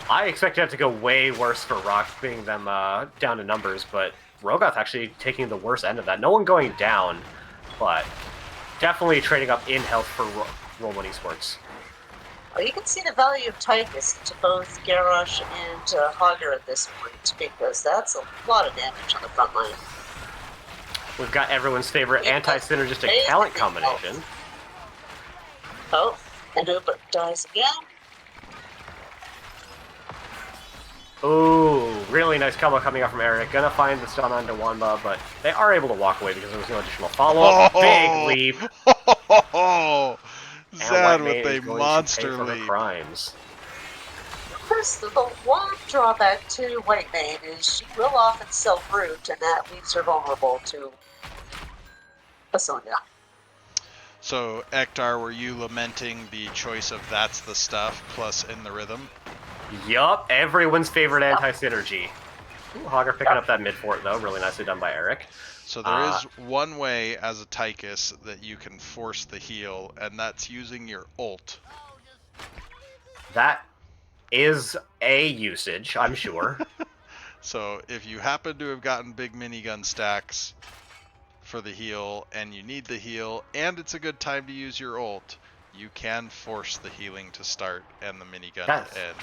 I expected it to go way worse for Rock, being them down to numbers, but Rogoth actually taking the worst end of that. No one going down, but definitely trading up in health for Roll 1 Esports. Well, you can see the value of Tychus to both Garrosh and Hogger at this point, because that's a lot of damage on the front line. We've got everyone's favorite Yeah, anti-synergistic amazing talent health. combination. Oh, and Uber dies again. Ooh, really nice combo coming out from Eric. Gonna find the stun on Dewamba, but they are able to walk away because there was no additional follow-up. Oh! Big leap. And Zad White with Mane a is going monster to pay for her leap. crimes. First, the one drawback to White Mane is she will often self-root, and that leaves her vulnerable to Asonia. So, Ektar, were you lamenting the choice of That's the Stuff plus In the Rhythm? Yup, everyone's favorite anti-synergy. Ooh, Hogger picking up that mid fort though, really nicely done by Eric. So there is one way as a Tychus that you can force the heal, and that's using your ult. That is a usage, I'm sure. So if you happen to have gotten big minigun stacks for the heal, and you need the heal, and it's a good time to use your ult, you can force the healing to start and the minigun to end.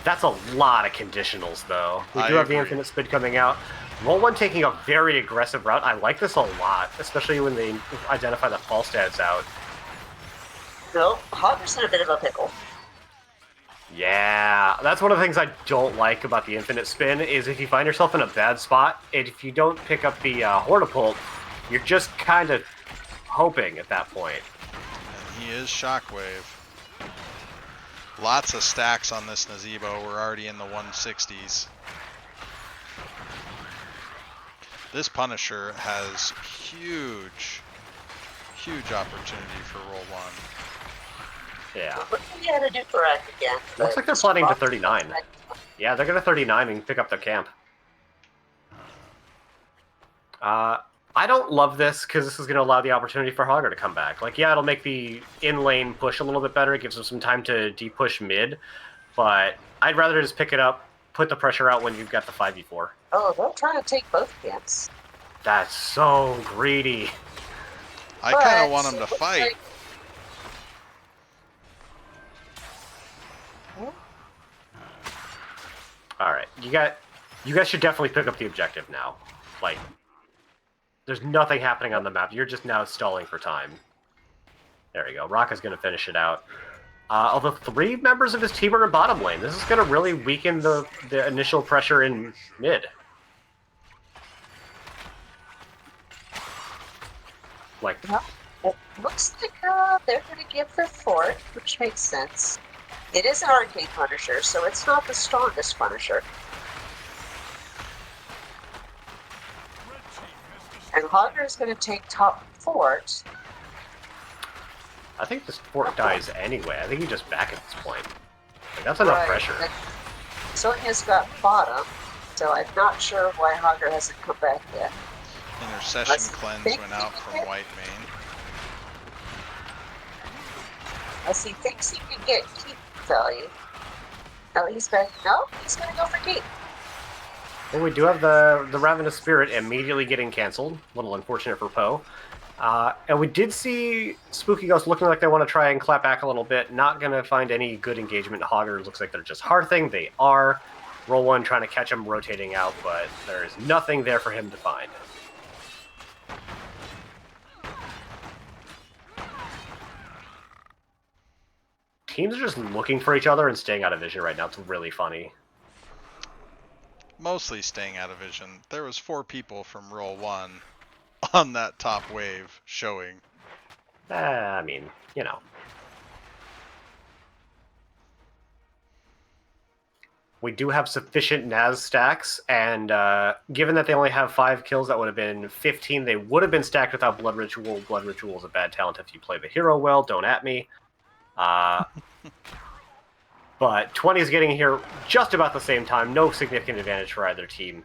That's a lot of conditionals, though. We I do have the agree. infinite spin coming out. Roll 1 taking a very aggressive route. I like this a lot, especially when they identify the Falstad's out. No, Hogger's in a bit of a pickle. Yeah, that's one of the things I don't like about the infinite spin, is if you find yourself in a bad spot, and if you don't pick up the Hortipult, you're just kind of hoping at that point. And he is Shockwave. Lots of stacks on this Nazebo. We're already in the 160s. This Punisher has huge opportunity for roll 1. Yeah. What do we had to do for Act again? Looks like they're plotting to 39. Yeah, they're going to 39 and pick up their camp. I don't love this because this is going to allow the opportunity for Hogger to come back. Like, yeah, it'll make the in-lane push a little bit better. It gives them some time to de-push mid. But I'd rather just pick it up, put the pressure out when you've got the 5v4. Oh, they're trying to take both camps. That's so greedy. I kind of want him to fight. Alright, you guys should definitely pick up the objective now. Like, there's nothing happening on the map. You're just now stalling for time. There we go. Rock is going to finish it out. Of the 3 members of his team are in bottom lane. This is going to really weaken the initial pressure in mid. Like, It looks like they're going to give the fort, which makes sense. It is an arcade Punisher, so it's not the strongest Punisher. And Hogger is going to take top fort. I think this fort dies anyway. I think you just back at this point. Like, that's enough pressure. Sonia's got bottom, so I'm not sure why Hogger hasn't come back yet. Intercession cleanse went out from White Mane. As he thinks he can get keep value. No, he's back. No, he's going to go for keep. Well, we do have the Ravenous Spirit immediately getting cancelled. A little unfortunate for Poe. And we did see Spooky Ghost looking like they want to try and clap back a little bit. Not going to find any good engagement. Hogger looks like they're just hearthing. They are. Roll 1 trying to catch him rotating out, but there is nothing there for him to find. Teams are just looking for each other and staying out of vision right now. It's really funny. Mostly staying out of vision. There was 4 people from roll 1 on that top wave showing. I mean, you know. We do have sufficient Naz stacks, and given that they only have 5 kills, that would have been 15. They would have been stacked without Blood Ritual. Blood Ritual is a bad talent if you play the hero well. Don't at me. But 20 is getting here just about the same time. No significant advantage for either team.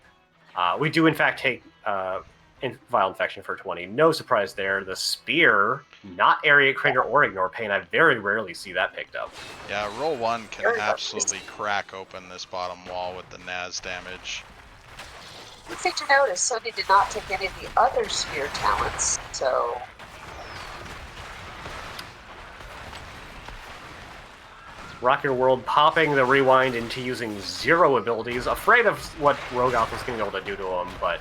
We do, in fact, take Vile Infection for 20. No surprise there. The Spear, not Area Trigger or Ignore Pain. I very rarely see that picked up. Yeah, roll 1 can absolutely crack open this bottom wall with the Naz damage. The thing to note is Sony did not take any of the other Spear talents, so... Rocket World popping the Rewind into using 0 abilities, afraid of what Rogoth was going to be able to do to him, but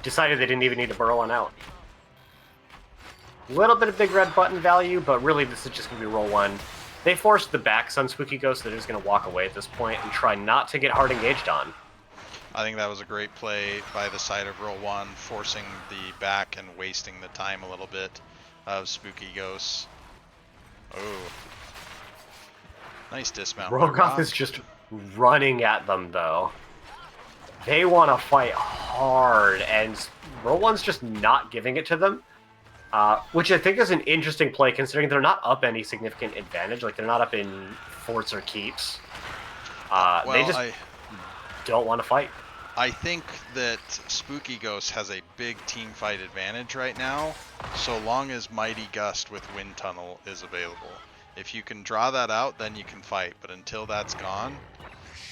decided they didn't even need to burrow on out. Little bit of big red button value, but really this is just going to be roll 1. They forced the backs on Spooky Ghost, so they're just going to walk away at this point and try not to get hard engaged on. I think that was a great play by the side of roll 1, forcing the back and wasting the time a little bit of Spooky Ghosts. Oh. Nice dismount. Rogoth is just running at them, though. They want to fight hard, and roll 1's just not giving it to them. Which I think is an interesting play, considering they're not up any significant advantage. Like, they're not up in forts or keeps. They just don't want to fight. I think that Spooky Ghost has a big team fight advantage right now, so long as Mighty Gust with Wind Tunnel is available. If you can draw that out, then you can fight, but until that's gone,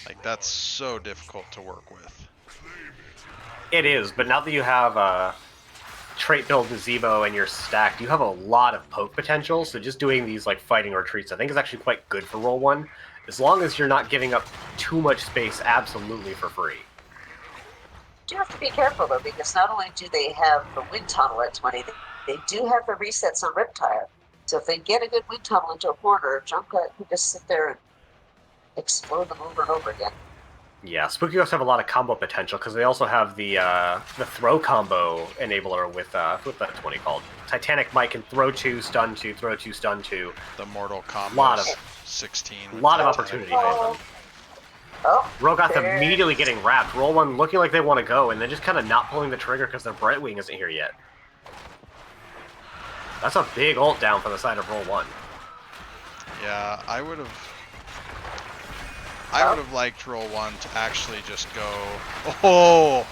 like, that's so difficult to work with. It is, but now that you have trait build gazebo and you're stacked, you have a lot of poke potential, so just doing these like fighting retreats I think is actually quite good for roll 1, as long as you're not giving up too much space absolutely for free. You do have to be careful though, because not only do they have the wind tunnel at 20, they do have the resets on Riptire. So if they get a good wind tunnel into a corner, Junkrat can just sit there and explode them over and over again. Yeah, Spooky Ghosts have a lot of combo potential because they also have the throw combo enabler with that 20 called. Titanic Might can throw 2, stun 2, throw 2, stun 2. The Mortal Kombat Lot of 16. A lot of opportunity for them. Rogoth immediately getting wrapped. Roll 1 looking like they want to go, and then just kind of not pulling the trigger because their Brightwing isn't here yet. That's a big ult down for the side of roll 1. Yeah, I would have liked roll 1 to actually just go. Oh!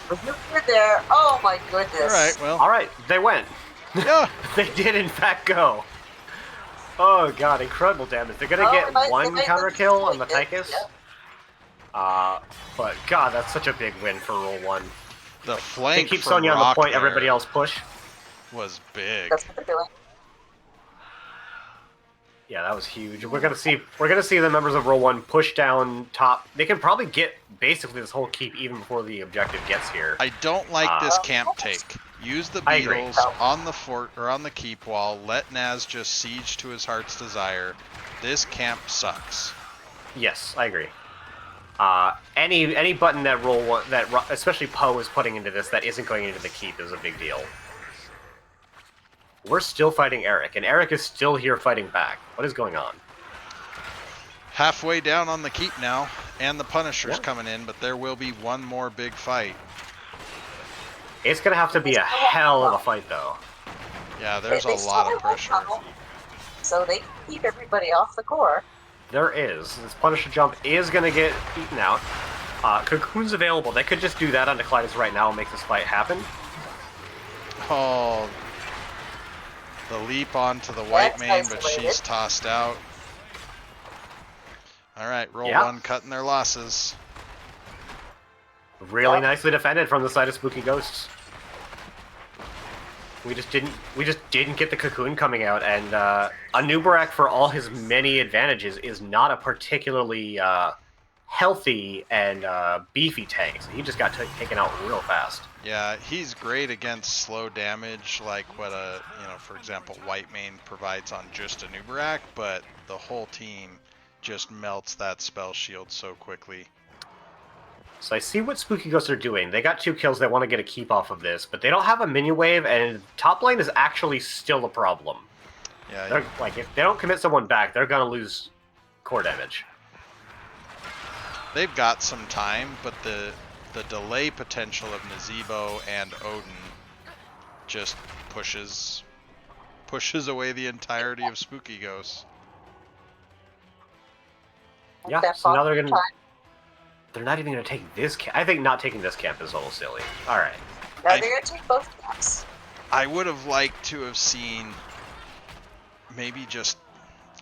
You're there. Oh my goodness. Alright, well. Alright, they went. Yeah! They did in fact go. Oh god, incredible damage. They're gonna get one counter kill on the Tychus. But god, that's such a big win for roll 1. The flank they keep from Sonya on Rock the point, there everybody else push. was big. That's what they're doing. Yeah, that was huge. We're gonna see the members of roll 1 push down top. They can probably get basically this whole keep even before the objective gets here. I don't like this camp take. Use the beetles on the fort or on the keep wall. Let Naz just siege to his heart's desire. This camp sucks. Yes, I agree. Any button that roll 1 that especially Poe is putting into this that isn't going into the keep is a big deal. We're still fighting Eric, and Eric is still here fighting back. What is going on? Halfway down on the keep now, and the Punisher's coming in, but there will be one more big fight. It's going to have to be a hell of a fight, though. Yeah, there's a lot of pressure. So they can keep everybody off the core. There is. This Punisher jump is going to get eaten out. Cocoon's available. They could just do that onto Kalidas right now and make this fight happen. Oh, the leap onto the white main, but she's tossed out. Alright, roll 1 cutting their losses. Really nicely defended from the side of Spooky Ghosts. We just didn't get the Cocoon coming out, and Anubarak, for all his many advantages, is not a particularly healthy and beefy tank, so he just got taken out real fast. Yeah, he's great against slow damage, like what for example, White Mane provides on just Anubarak, but the whole team just melts that spell shield so quickly. So I see what Spooky Ghosts are doing. They got 2 kills. They want to get a keep off of this, but they don't have a minion wave, and top lane is actually still a problem. Yeah, like if they don't commit someone back, they're gonna lose core damage. they've got some time, but the delay potential of Nazebo and Odin just pushes away the entirety of Spooky Ghosts. Yeah, That so now fought they're for gonna. time. They're not even gonna take this camp. I think not taking this camp is a little silly. All right. No, they're going to take both camps. I would have liked to have seen maybe just,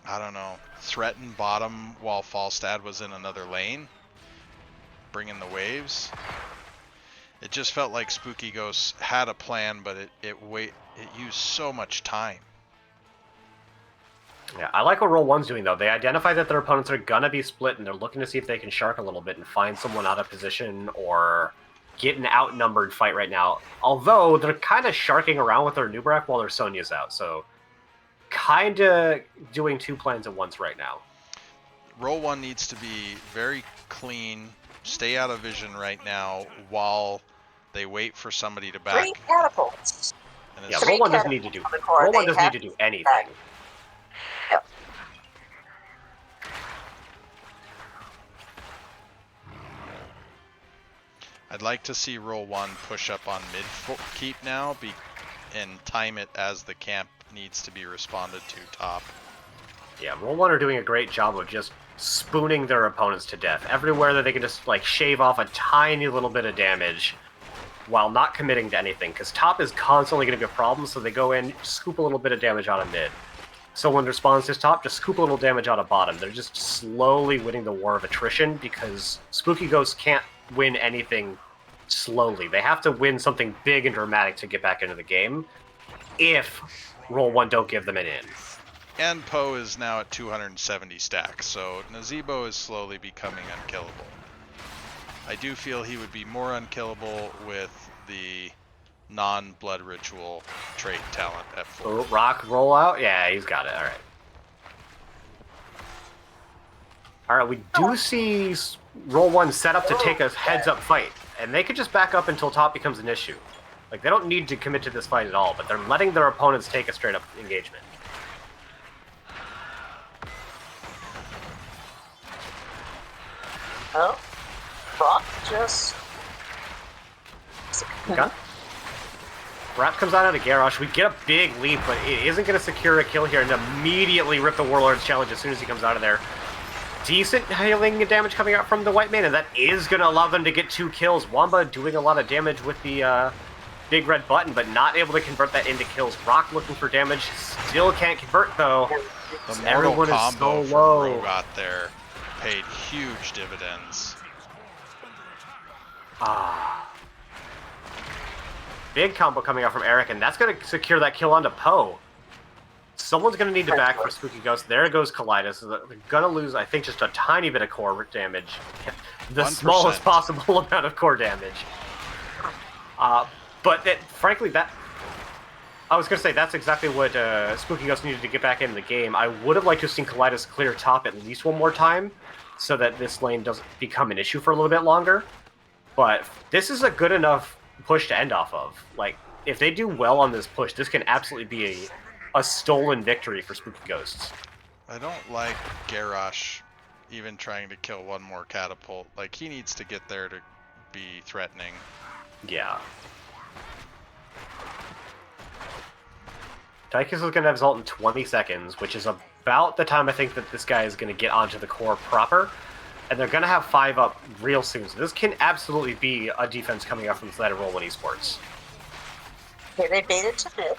I don't know, threaten bottom while Falstad was in another lane, bring in the waves. It just felt like Spooky Ghosts had a plan, but it used so much time. Yeah, I like what Roll One's doing though. They identify that their opponents are gonna be split, and they're looking to see if they can shark a little bit and find someone out of position or get an outnumbered fight right now. Although they're kind of sharking around with their Nubrak while their Sonya's out, so kind of doing two plans at once right now. Roll One needs to be very clean, stay out of vision right now while they wait for somebody to back. 3 catapults. And Yeah, it's- Roll One doesn't need to do. Roll One doesn't need to do anything. Yep. I'd like to see Roll One push up on mid keep now and time it as the camp needs to be responded to top. Yeah, Roll One are doing a great job of just spooning their opponents to death. Everywhere that they can just like shave off a tiny little bit of damage while not committing to anything, because top is constantly going to be a problem, so they go in, scoop a little bit of damage out of mid. Someone responds to top, just scoop a little damage out of bottom. They're just slowly winning the war of attrition, because Spooky Ghosts can't win anything slowly. They have to win something big and dramatic to get back into the game, if Roll One don't give them an in. And Poe is now at 270 stacks, so Nazebo is slowly becoming unkillable. I do feel he would be more unkillable with the non-blood ritual trait talent at 4. Oh, rock rollout? Yeah, he's got it. All right. All right, we do see Roll One set up to take a heads-up fight, and they could just back up until top becomes an issue. Like, they don't need to commit to this fight at all, but they're letting their opponents take a straight-up engagement. Oh, Brock just. Okay. Wrap comes out of the Garrosh. We get a big leap, but it isn't going to secure a kill here and immediately rip the Warlord's challenge as soon as he comes out of there. Decent healing damage coming out from the White Man, and that is going to allow them to get 2 kills. Wamba doing a lot of damage with the big red button, but not able to convert that into kills. Rock looking for damage. Still can't convert, though. The Mortal Everyone is combo so from low. Rogat there paid huge dividends. Big combo coming out from Eric, and that's going to secure that kill onto Poe. Someone's going to need to back for Spooky Ghost. There goes Kaleidos. They're going to lose, I think, just a tiny bit of core damage. The 1%. smallest possible amount of core damage. But frankly, I was going to say that's exactly what Spooky Ghost needed to get back into the game. I would have liked to have seen Kaleidos clear top at least one more time so that this lane doesn't become an issue for a little bit longer. But this is a good enough push to end off of. Like, if they do well on this push, this can absolutely be a stolen victory for Spooky Ghosts. I don't like Garrosh even trying to kill one more catapult. Like, he needs to get there to be threatening. Yeah. Tychus is going to have his ult in 20 seconds, which is about the time I think that this guy is going to get onto the core proper. And they're going to have 5 up real soon. So this can absolutely be a defense coming up from the side of Roll One Esports. Okay, they made it to mid.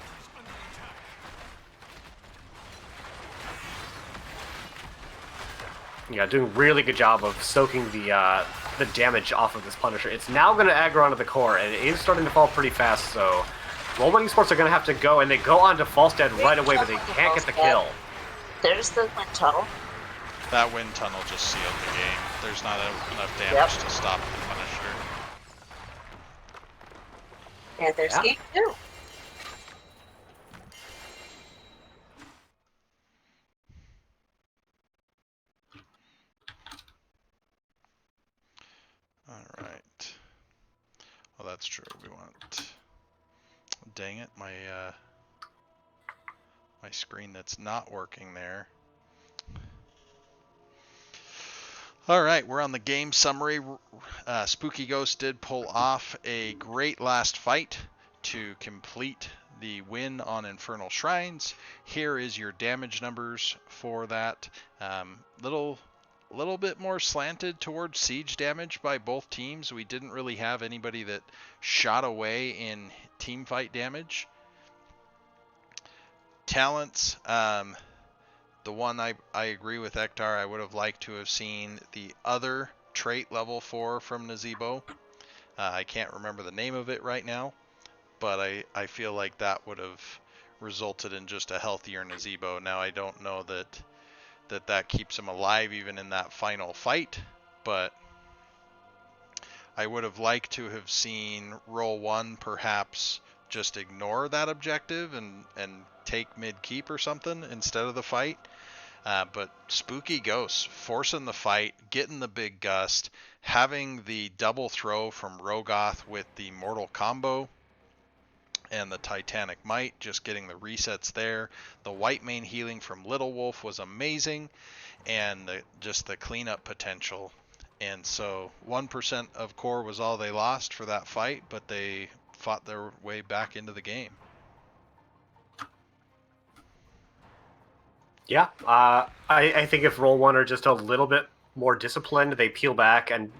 Yeah, doing a really good job of soaking the damage off of this Punisher. It's now going to aggro onto the core, and it is starting to fall pretty fast, so Roll One Esports are going to have to go, and they go onto Falstad right away, but they can't get the kill. There's the wind tunnel. That wind tunnel just sealed the game. There's not enough damage to stop the Punisher. And there's Yeah. game 2. Alright. Well, that's true. We want... Dang it, my screen that's not working there. All right, we're on the game summary. Spooky Ghost did pull off a great last fight to complete the win on Infernal Shrines. Here is your damage numbers for that. Little bit more slanted towards siege damage by both teams. We didn't really have anybody that shot away in team fight damage. Talents, the one I agree with Ektar. I would have liked to have seen the other trait level 4 from Nazebo. I can't remember the name of it right now, but I feel like that would have resulted in just a healthier Nazebo. Now I don't know that keeps him alive even in that final fight, but I would have liked to have seen roll 1 perhaps just ignore that objective and take mid keep or something instead of the fight. But Spooky Ghosts forcing the fight, getting the big gust, having the double throw from Rogoth with the Mortal Combo and the Titanic Might, just getting the resets there. The white main healing from Little Wolf was amazing, and just the cleanup potential. And so 1% of core was all they lost for that fight, but they fought their way back into the game. Yeah, I think if roll 1 are just a little bit more disciplined, they peel back and,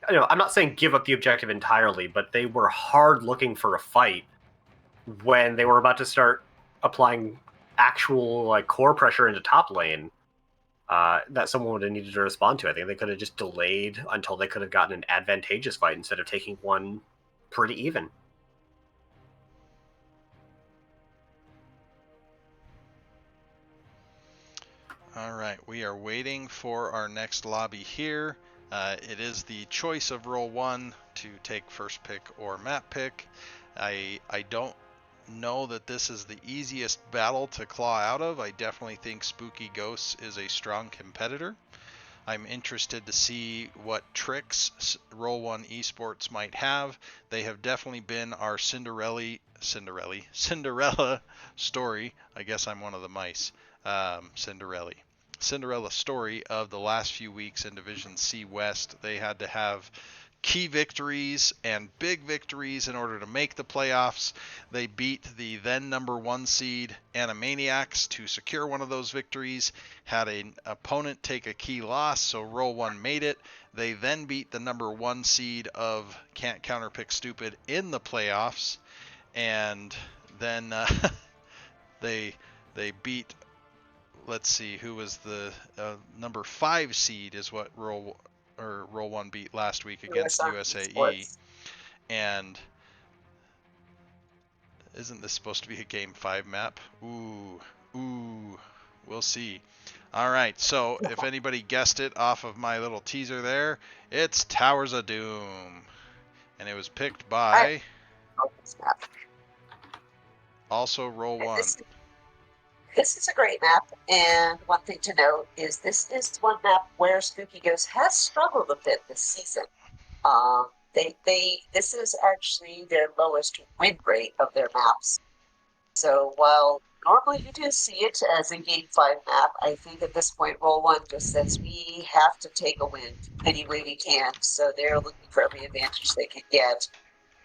I'm not saying give up the objective entirely, but they were hard looking for a fight when they were about to start applying actual core pressure into top lane. That someone would have needed to respond to. I think they could have just delayed until they could have gotten an advantageous fight instead of taking one pretty even. All right, we are waiting for our next lobby here. It is the choice of roll 1 to take first pick or map pick. I don't know that this is the easiest battle to claw out of. I definitely think Spooky Ghosts is a strong competitor. I'm interested to see what tricks Roll 1 Esports might have. They have definitely been our Cinderella story. I guess I'm one of the mice. Cinderella story of the last few weeks in Division C West. They had to have key victories and big victories in order to make the playoffs. They beat the then number 1 seed Animaniacs to secure one of those victories, had an opponent take a key loss, so Roll 1 made it. They then beat the number 1 seed of Can't Counterpick Stupid in the playoffs, and then they beat, let's see, who was the number 5 seed is what Roll 1 beat last week against USAE. Esports. And isn't this supposed to be a game 5 map? Ooh, we'll see. All right, so if anybody guessed it off of my little teaser there, it's Towers of Doom. And it was picked by also Roll 1. This is a great map, and one thing to note is this is one map where Spooky Ghost has struggled a bit this season. This is actually their lowest win rate of their maps. So while normally you do see it as a game 5 map, I think at this point Roll 1 just says we have to take a win any way we can. So they're looking for every advantage they can get,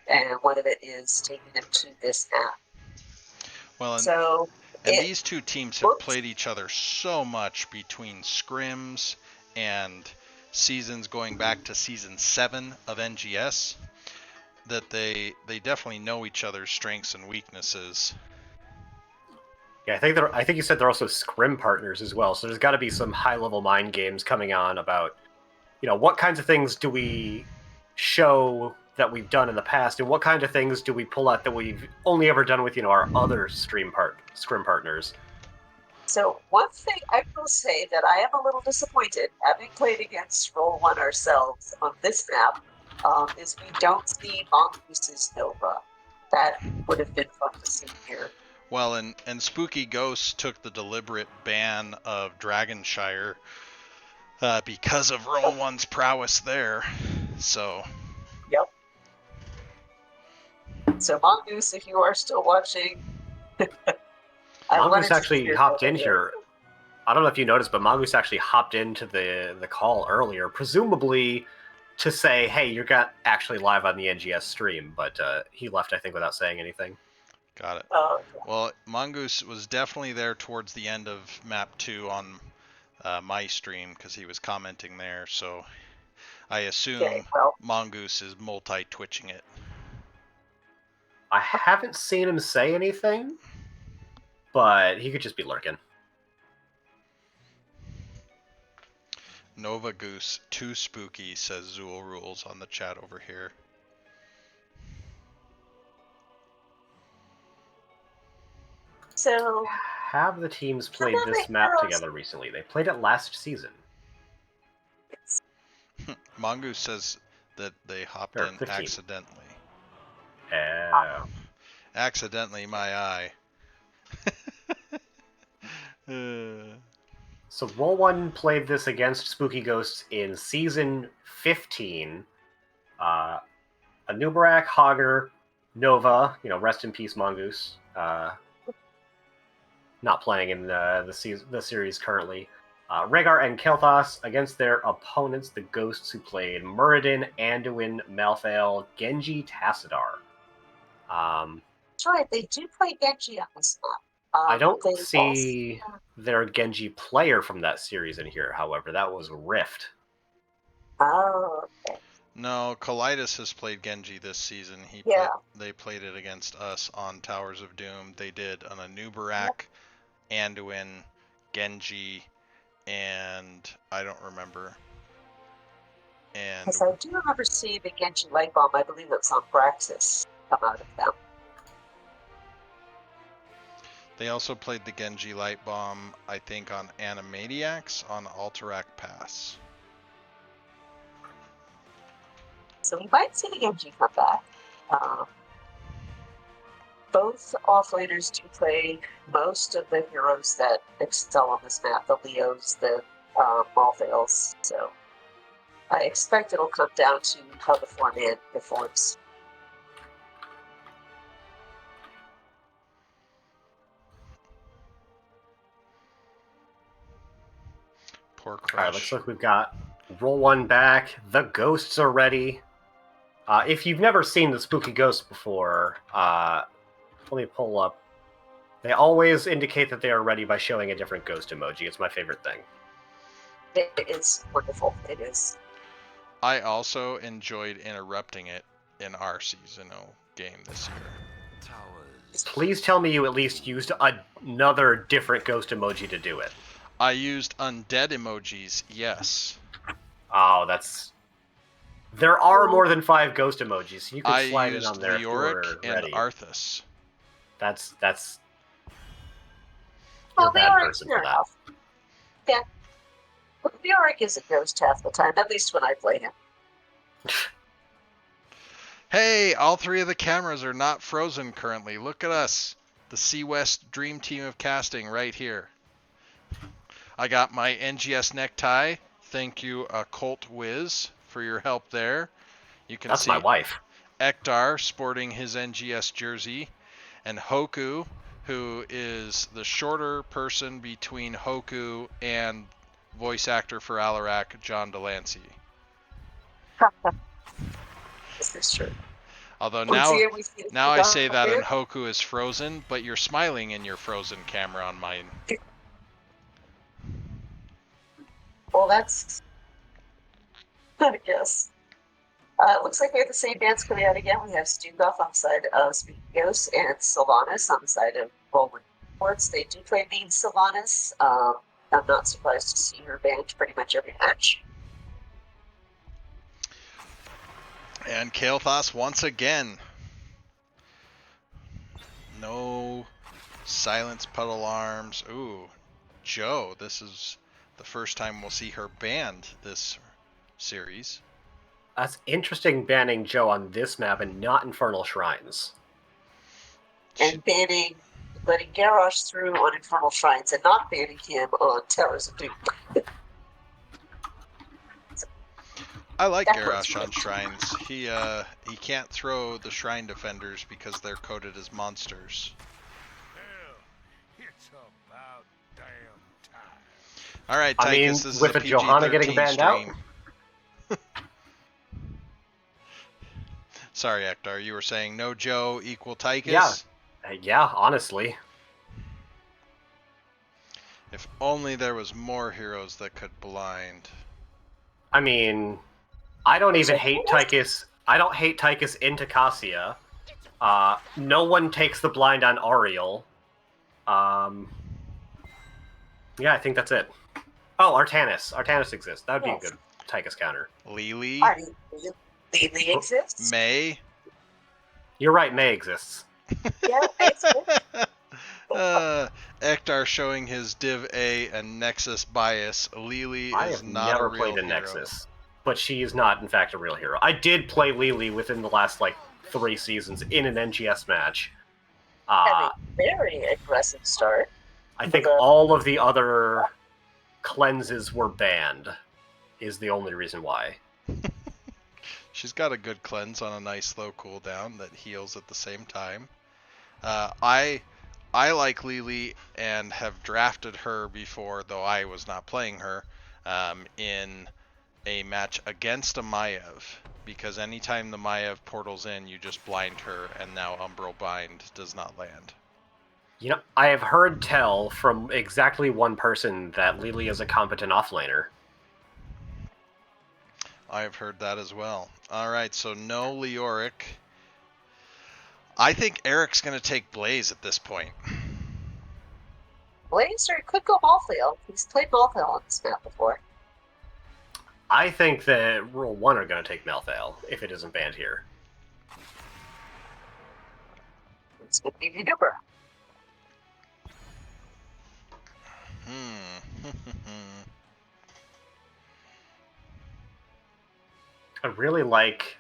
and one of it is taking them to this map. Well, and these two teams have played each other so much between scrims and seasons going back to season 7 of NGS that they definitely know each other's strengths and weaknesses. Yeah, I think you said they're also scrim partners as well. So there's got to be some high-level mind games coming on about, what kinds of things do we show that we've done in the past, and what kind of things do we pull out that we've only ever done with, our other scrim partners. So one thing I will say that I am a little disappointed, having played against Roll 1 ourselves on this map, is we don't see Mongooses Nova. That would have been fun to see here. Well, and Spooky Ghosts took the deliberate ban of Dragonshire because of Roll 1's prowess there. So. Yep. So Mongoose, if you are still watching, Mongoose actually hopped in here. I don't know if you noticed, but Mongoose actually hopped into the call earlier, presumably to say, "Hey, you're got actually live on the NGS stream," but he left, I think, without saying anything. Got it. Oh, Well, Mongoose was definitely there towards the end of map 2 on my stream because he was commenting there, so I assume okay. Well, Mongoose is multi-twitching it. I haven't seen him say anything, but he could just be lurking. Nova Goose, too spooky, says Zool Rules on the chat over here. so Have the teams played Some of this the map heroes- together recently? They played it last season. Mongoose says that they hopped Or in 15. accidentally. Accidentally, my eye. So Roll One played this against Spooky Ghosts in season 15. Anubarak, Hogger, Nova, rest in peace, Mongoose. Not playing in the series currently. Rhaegar and Kel'Thas against their opponents, the Ghosts, who played Muradin, Anduin, Malthael, Genji, Tassadar. That's right. They do play Genji on this map. I don't they see their Genji player from that series in here, however. That was Rift. Oh, okay. No, Colitis has played Genji this season. Yeah. They played it against us on Towers of Doom. They did an Anubarak, Anduin, Genji, and I don't remember. And Because I do remember seeing the Genji light bomb. I believe it was on Praxis come out of them. they also played the Genji Light Bomb, I think, on Animaniacs on Alterac Pass. So we might see the Genji come back. Both offlaners do play most of the heroes that excel on this map, the Leos, the Malthaels. So I expect it'll come down to how the format performs. Poor All right, looks Crush. like we've got Roll One back. The Ghosts are ready. If you've never seen the Spooky Ghosts before, let me pull up. They always indicate that they are ready by showing a different ghost emoji. It's my favorite thing. It's wonderful. It is. I also enjoyed interrupting it in our seasonal game this year. Towers. Please tell me you at least used another different ghost emoji to do it. I used undead emojis, yes. Oh, that's... There are more than 5 ghost emojis. So you can I slide in used on there if you Leoric were and ready. Arthas. That's... You're Well, a bad Leoric, person fair for that. enough. Yeah. But Leoric is a ghost half the time, at least when I play him. Hey, all 3 of the cameras are not frozen currently. Look at us. The Sea West dream team of casting right here. I got my NGS necktie. Thank you, Colt Wiz, for your help there. You can That's see my wife. Ektar sporting his NGS jersey, and Hoku, who is the shorter person between Hoku and voice actor for Alarak, John Delancey. This is true. Although We see now I say that here. and Hoku is frozen, but you're smiling in your frozen camera on mine. Well, that's... I guess. Looks like we have the same bands coming out again. We have Stugoff on the side of Speaking Ghosts and Sylvanas on the side of Roland Sports. They do play mean Sylvanas. I'm not surprised to see her banned pretty much every match. And Kael'thas once again. No silence puddle arms. Ooh, Joe, this is the first time we'll see her banned this series. That's interesting banning Joe on this map and not Infernal Shrines. And letting Garrosh through on Infernal Shrines and not banning him on Towers of Doom. I like That Garrosh was on shrines. He can't throw the shrine defenders because they're coded as monsters. Hell, it's about damn time. All right, I mean, Tychus, this with is a a Johanna getting PG-13 banned out? stream. Sorry, Ektar, you were saying no Joe equal Tychus? Yeah. Yeah, honestly. If only there was more heroes that could blind. I mean, I don't Is even it hate cool? Tychus. I don't hate Tychus into Cassia. No one takes the blind on Ariel. Yeah, I think that's it. Oh, Artanis. Artanis exists. That would be a Yes. good Tychus counter. Lily, I mean, Lily exists. May. You're right, May exists. Yeah, it's Ektar showing his Div A and Nexus bias. Lily I is have not never a real played a hero. Nexus, but she is not, in fact, a real hero. I did play Lily within the last, 3 seasons in an NGS match. had a very aggressive start. I think But, all of the other cleanses were banned, is the only reason why. She's got a good cleanse on a nice low cooldown that heals at the same time. I like Lily and have drafted her before, though I was not playing her, in a match against a Maiev, because anytime the Maiev portals in, you just blind her, and now Umbral Bind does not land. You know, I have heard tell from exactly one person that Lily is a competent offlaner. I have heard that as well. Alright, so no Leoric. I think Eric's going to take Blaze at this point. Blaze or it could go Malthael. He's played Malthael on this map before. I think that Rule 1 are going to take Malthael, if it isn't banned here. It's going to be Viduber. I really like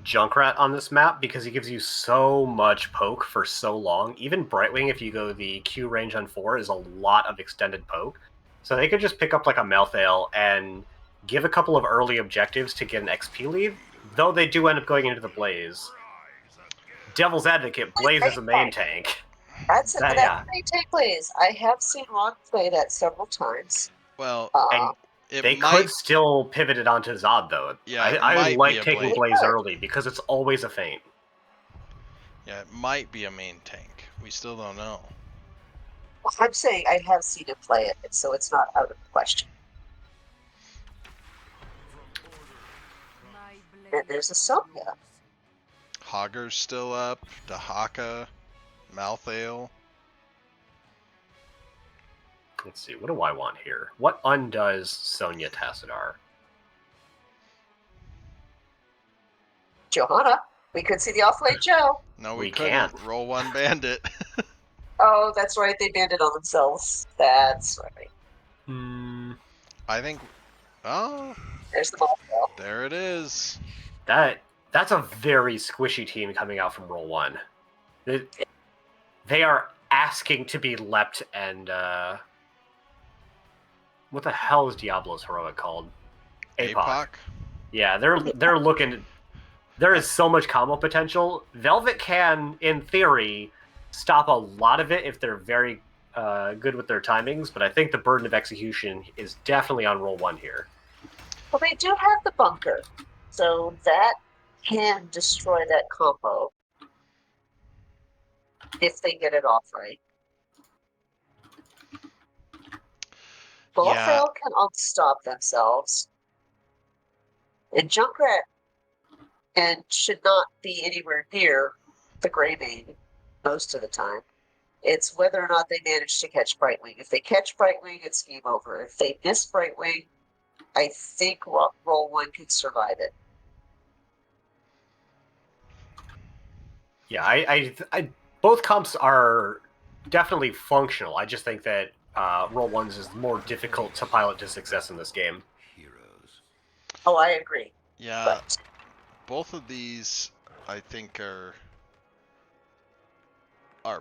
Junkrat on this map because he gives you so much poke for so long. Even Brightwing, if you go the Q range on 4, is a lot of extended poke. So they could just pick up like a Malthael and give a couple of early objectives to get an XP lead, though they do end up going into the Blaze. Devil's Advocate, Blaze is a main tank. That's it. That- That yeah. may take Blaze. I have seen Ron play that several times. Well, And it they might... could still pivot it onto Zod, though. Yeah, it I might be like a taking Blaze. Blaze early because it's always a feint. Yeah, it might be a main tank. We still don't know. I'm saying I have seen him play it, so it's not out of the question. And there's a Sonya. Hogger's still up. Dahaka. Malthael. Let's see, what do I want here? What undoes Sonya Tassadar? Johanna. We could see the off-lane Joe. No, we We couldn't. can't. Roll 1 bandit. Oh, that's right. They banned it on themselves. That's right. I think... Oh, There's the Malthael. there it is. That's a very squishy team coming out from Roll 1. They are asking to be leapt and what the hell is Diablo's heroic called? APOC. Yeah, they're looking. There is so much combo potential. Velvet can, in theory, stop a lot of it if they're very good with their timings, but I think the burden of execution is definitely on Roll 1 here. Well, they do have the bunker, so that can destroy that combo if they get it off right. Malthael can unstop themselves, and Junkrat and should not be anywhere near the Greymane most of the time. It's whether or not they manage to catch Brightwing. If they catch Brightwing, it's game over. If they miss Brightwing, I think Roll 1 can survive it. Yeah, I both comps are definitely functional. I just think that Roll 1's is more difficult to pilot to success in this game. Heroes. Oh, I agree. Yeah, But both of these, I think, are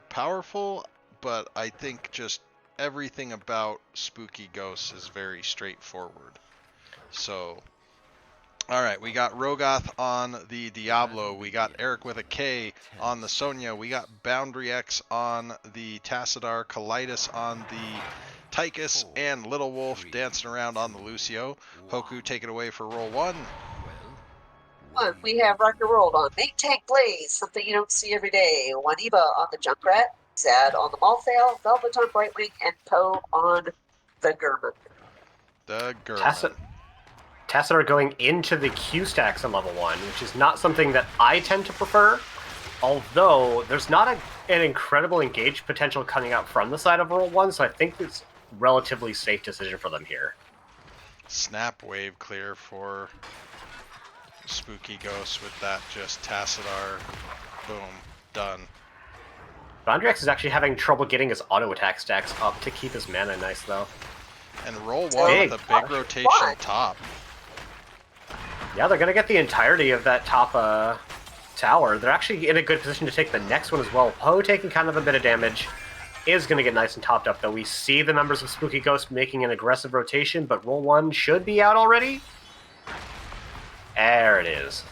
powerful, but I think just everything about Spooky Ghosts is very straightforward. So, alright, we got Rogoth on the Diablo, we got Eric with a K on the Sonya, we got Boundary X on the Tassadar, Colitis on the Tychus and Little Wolf 3, dancing around on the Lucio. Hoku take it away for roll 1. We have Rock and Roll on Make Tank Blaze, something you don't see every day. Waniba on the Junkrat, Zad on the Malthail, Velvet on Brightwing, and Poe on the German. The German. Tassadar going into the Q stacks on level 1, which is not something that I tend to prefer. Although there's not an incredible engage potential coming out from the side of roll 1, so I think it's a relatively safe decision for them here. Snap wave clear for Spooky Ghost with that just Tassadar. Boom. Done. Bondrex is actually having trouble getting his auto attack stacks up to keep his mana nice, though. And roll 1 with a big rotation top. Yeah, they're going to get the entirety of that top tower. They're actually in a good position to take the next one as well. Poe taking kind of a bit of damage is going to get nice and topped up, though. We see the members of Spooky Ghost making an aggressive rotation, but roll 1 should be out already. There it is.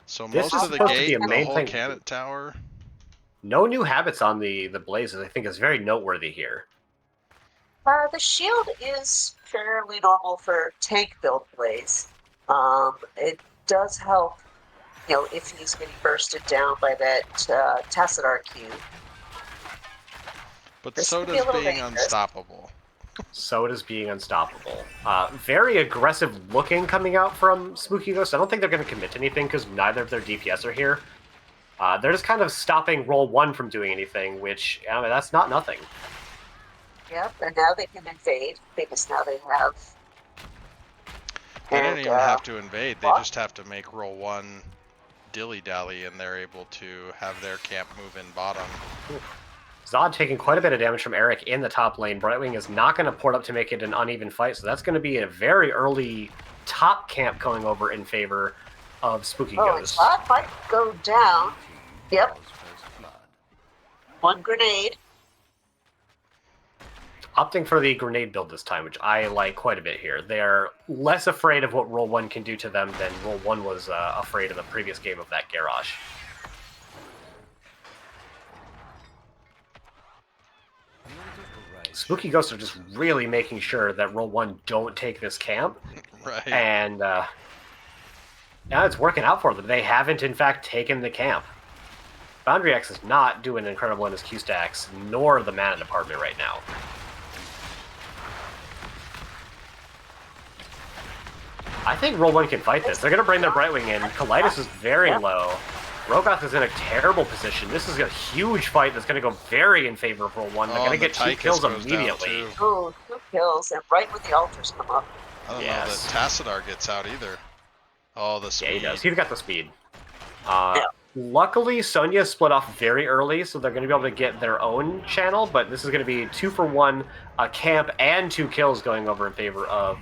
So This most is of the supposed to gate be a and the main whole thing. cannon tower. No new habits on the blazes, I think, is very noteworthy here. The shield is fairly normal for tank build Blaze. It does help, if he's getting bursted down by that Tassadar Q. But This so could be a does little being dangerous. unstoppable. So does being unstoppable. Very aggressive looking coming out from Spooky Ghost. I don't think they're going to commit to anything because neither of their DPS are here. They're just kind of stopping roll 1 from doing anything, which, that's not nothing. Yep, and now they can invade because now they have. They didn't even have to invade. They what? just have to make roll 1 dilly-dally, and they're able to have their camp move in bottom. Zod taking quite a bit of damage from Eric in the top lane. Brightwing is not going to port up to make it an uneven fight, so that's going to be a very early top camp going over in favor of Spooky Ghost. Zod might go down. Yep. One grenade. Opting for the grenade build this time, which I like quite a bit here. They're less afraid of what roll 1 can do to them than roll 1 was afraid in the previous game of that Garrosh. Spooky Ghosts are just really making sure that roll 1 don't take this camp. Right. And yeah, it's working out for them. They haven't, in fact, taken the camp. Boundary X is not doing incredible in his Q stacks, nor the mana department right now. I think roll 1 can fight this. They're going to bring their Brightwing in. Kaleidos is very low. Rogoth is in a terrible position. This is a huge fight that's going to go very in favor of roll 1. They're going to get 2 kills immediately. Oh, 2 kills, and right when the altars come up. I don't know that Tassadar gets out either. Oh, the speed. Yeah, he does. He's got the speed. Luckily, Sonya split off very early, so they're going to be able to get their own channel, but this is going to be 2 for 1, a camp, and 2 kills going over in favor of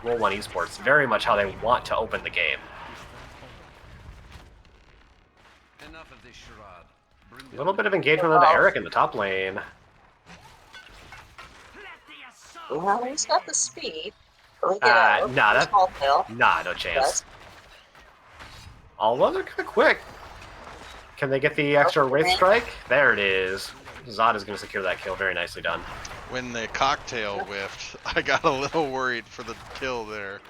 Roll 1 Esports. Very much how they want to open the game. Enough of this charade. A little bit of engagement into Eric in the top lane. Well, he's got the speed. Nah, no chance. Although they're kind of quick. Can they get the extra Wraith Strike? There it is. Zod is going to secure that kill. Very nicely done. When the cocktail whiffed, I got a little worried for the kill there.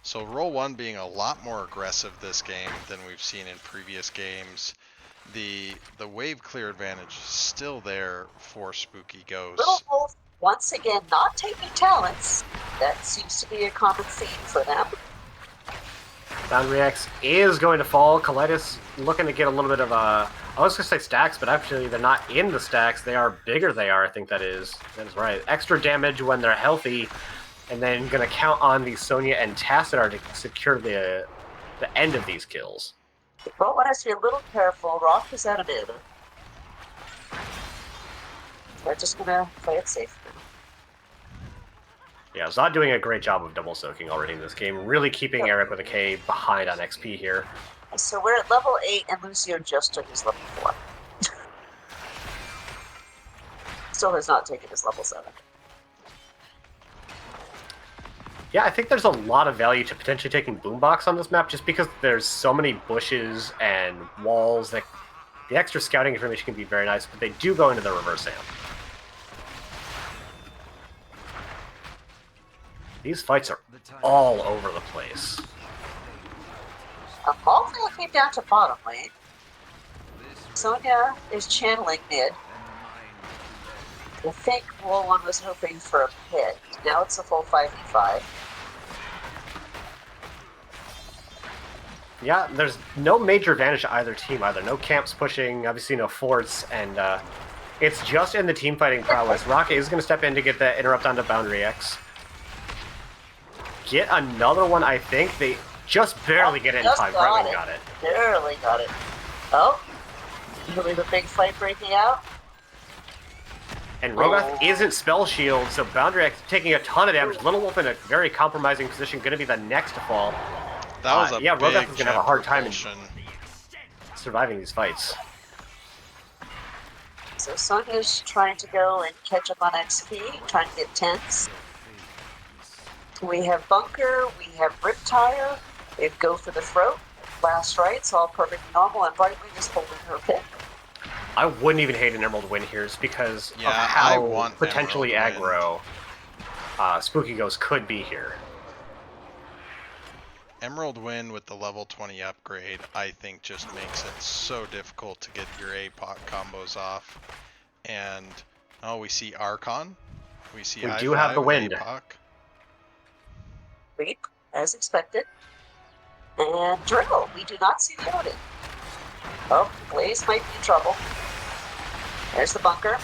So roll 1 being a lot more aggressive this game than we've seen in previous games. The wave clear advantage is still there for Spooky Ghost. Little Wolf, once again, not taking talents. That seems to be a common theme for them. Boundary X is going to fall. Kaleidos looking to get a little bit of a... I was going to say stacks, but actually they're not in the stacks. They are bigger they are, I think that is. That is right. Extra damage when they're healthy, and then going to count on the Sonya and Tassadar to secure the end of these kills. But one has to be a little careful. Rock is out of mana. We're just going to play it safe now. Yeah, Zod doing a great job of double soaking already in this game. Really keeping Eric with a K behind on XP here. So we're at level 8, and Lucio just took his level 4. Still has not taken his level 7. Yeah, I think there's a lot of value to potentially taking Boombox on this map just because there's so many bushes and walls that the extra scouting information can be very nice, but they do go into the reverse amp. These fights are all over the place. All things came down to bottom lane. Sonya is channeling mid. I think Roll 1 was hoping for a pit. Now it's a full 5v5. Yeah, there's no major advantage to either team either. No camps pushing, obviously no forts, and it's just in the team fighting prowess. Rocket is going to step in to get that interrupt onto Boundary X. Get another one, I think. They just barely get it in time. Bretman got it. Barely got it. Oh, really the big fight breaking out? And Rogoth isn't spell shield, so Boundary X taking a ton of damage. Little Wolf in a very compromising position, going to be the next to fall. That was a yeah, big Rogoth is going to have a hard time in repulsion. surviving these fights. So Sonya's trying to go and catch up on XP, trying to get tense. We have Bunker, we have Riptire, we have Go for the Throat, Last Rites, all perfectly normal, and Brightwing is holding her pit. I wouldn't even hate an Emerald Win here just because of I how want potentially Emerald aggro Spooky Ghost could be here. Emerald Win with the level 20 upgrade, I think, just makes it so difficult to get your APOC combos off. And, oh, we see Archon. We see We High do have the Five wind. APOC. Reap, as expected. And Drill, we do not see the Odin. Oh, Blaze might be in trouble. There's the Bunker.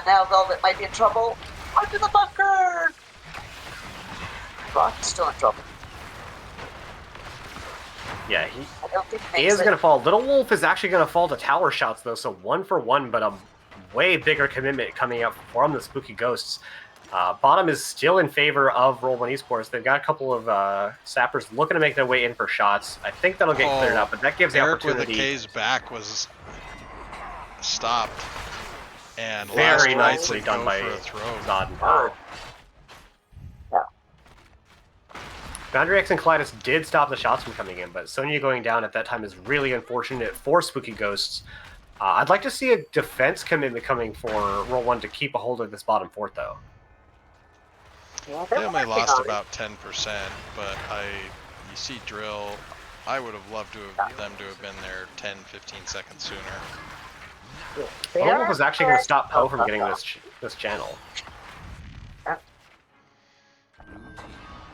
Now Velvet might be in trouble. Under the Bunker! Rock is still in trouble. Yeah, I don't think he is going to fall. Little Wolf is actually going to fall to tower shots, though, so 1 for 1, but a way bigger commitment coming up from the Spooky Ghosts. Bottom is still in favor of Roll 1 Esports. They've got a couple of sappers looking to make their way in for shots. I think that'll get cleared up, but that gives the Eric opportunity. with a K's back was stopped. And Very last nicely rights done go by for a throw. Zod. Oh. Yeah. Boundary X and Kalidas did stop the shots from coming in, but Sonya going down at that time is really unfortunate for Spooky Ghosts. I'd like to see a defense commitment coming for Roll 1 to keep a hold of this bottom fort, though. Yeah, They only lost on it. about 10%, but you see Drill, I would have loved to have them to have been there 10, 15 seconds sooner. They Little are Wolf was actually going to stop Poe from correct. getting this channel. Yeah.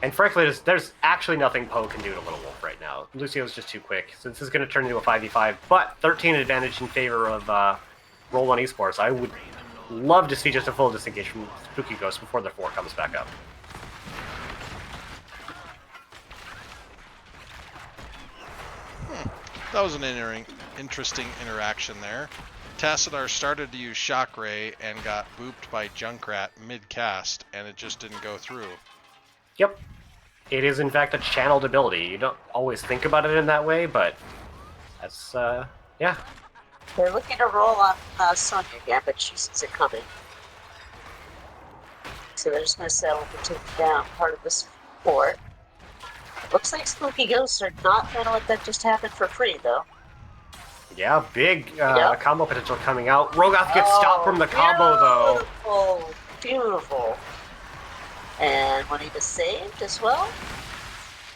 And frankly, there's actually nothing Poe can do to Little Wolf right now. Lucio's just too quick, so this is going to turn into a 5v5, but 13 advantage in favor of Roll 1 Esports. I would love to see just a full disengage from Spooky Ghost before the 4 comes back up. That was an interesting interaction there. Tassadar started to use Shock Ray and got booped by Junkrat mid-cast, and it just didn't go through. Yep. It is, in fact, a channeled ability. You don't always think about it in that way, but that's, yeah. They're looking to roll on Sonya again, but she sees it coming. So they're just going to settle for taking down part of this fort. Looks like Spooky Ghosts are not going to let that just happen for free, though. Yeah, big combo potential coming out. Rogoth gets stopped from the combo, though. Beautiful, beautiful. And one is saved as well.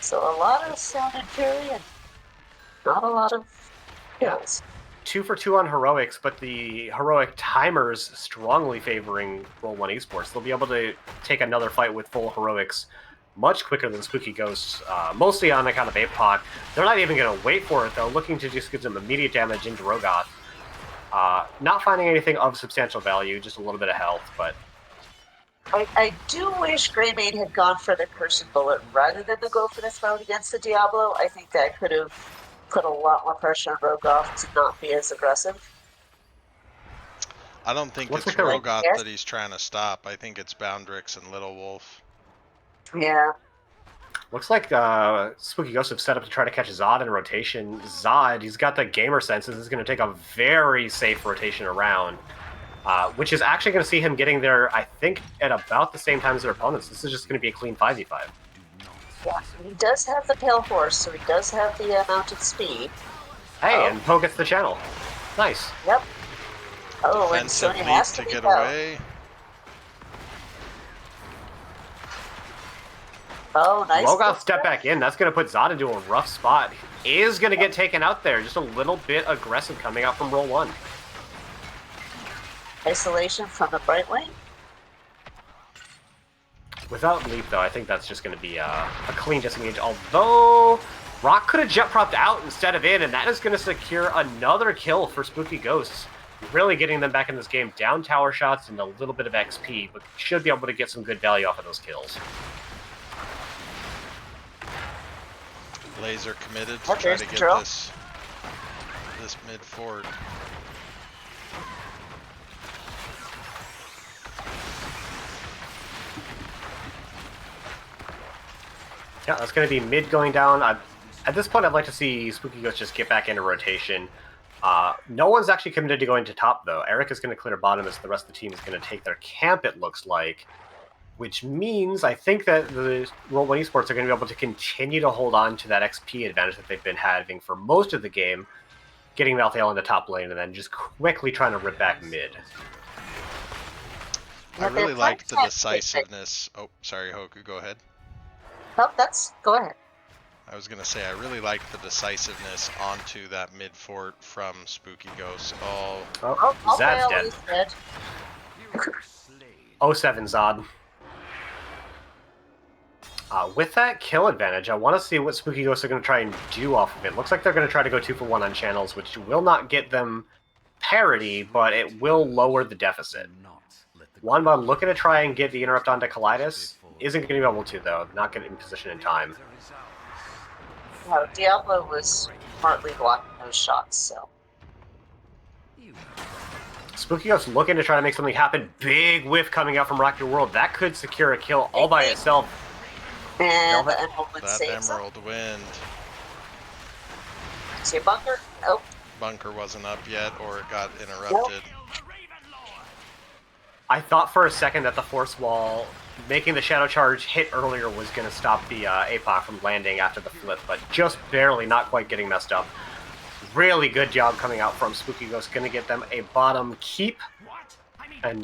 So a lot of sound and fury and not a lot of kills. 2 for 2 on heroics, but the heroic timers strongly favoring Roll 1 Esports. They'll be able to take another fight with full heroics much quicker than Spooky Ghosts, mostly on account of APOC. They're not even going to wait for it, though, looking to just get some immediate damage into Rogoth. Not finding anything of substantial value, just a little bit of health, but... I do wish Greymane had gone for the Cursed Bullet rather than to go for the throat against the Diablo. I think that could have put a lot more pressure on Rogoth to not be as aggressive. I don't think Looks it's like they're- Rogoth Yes. that he's trying to stop. I think it's Boundrix and Little Wolf. Yeah. Looks like Spooky Ghosts have set up to try to catch Zod in rotation. Zod, he's got the gamer senses. He's going to take a very safe rotation around, which is actually going to see him getting there, I think, at about the same time as their opponents. This is just going to be a clean 5v5. Yeah, he does have the pale horse, so he does have the mounted speed. Hey, Oh. and Poe gets the channel. Nice. Yep. Oh, and Defensive Sonya leap has to to get leap out. away. Oh, nice. Logoth step back in. That's going to put Zod into a rough spot. Is going to get taken out there. Just a little bit aggressive coming out from roll 1. Isolation from the bright wing. Without leap, though, I think that's just going to be a clean disengage. Although, Rock could have jet propped out instead of in, and that is going to secure another kill for Spooky Ghosts. Really getting them back in this game. Down tower shots and a little bit of XP, but should be able to get some good value off of those kills. Laser committed to Oh, try there's to the get drill. this mid fort. Yeah, that's going to be mid going down. At this point, I'd like to see Spooky Ghost just get back into rotation. No one's actually committed to going to top, though. Eric is going to clear bottom as the rest of the team is going to take their camp, it looks like. Which means I think that the Roll 1 Esports are going to be able to continue to hold on to that XP advantage that they've been having for most of the game, getting Malthael in the top lane and then just quickly trying to rip back mid. I really liked the decisiveness. Oh, sorry, Hoku, go ahead. Oh, go ahead. I was going to say, I really liked the decisiveness onto that mid fort from Spooky Ghost. Oh, Oh, Zad's dead. Dead. 07 Zod. With that kill advantage, I want to see what Spooky Ghosts are going to try and do off of it. Looks like they're going to try to go 2-for-1 on channels, which will not get them parity, but it will lower the deficit. Wanba looking to try and get the interrupt onto Kaleidos. Isn't going to be able to, though. Not getting in position in time. No, Diablo was smartly blocking those shots, so. Spooky Ghost looking to try to make something happen. Big whiff coming out from Rock Your World. That could secure a kill all by itself. And the Emerald Wind that saves Emerald Wind. See a bunker? Nope. Bunker wasn't up yet, or it got interrupted. I thought for a second that the Force Wall making the Shadow Charge hit earlier was going to stop the APOC from landing after the flip, but just barely, not quite getting messed up. Really good job coming out from Spooky Ghost. Going to get them a bottom keep. And,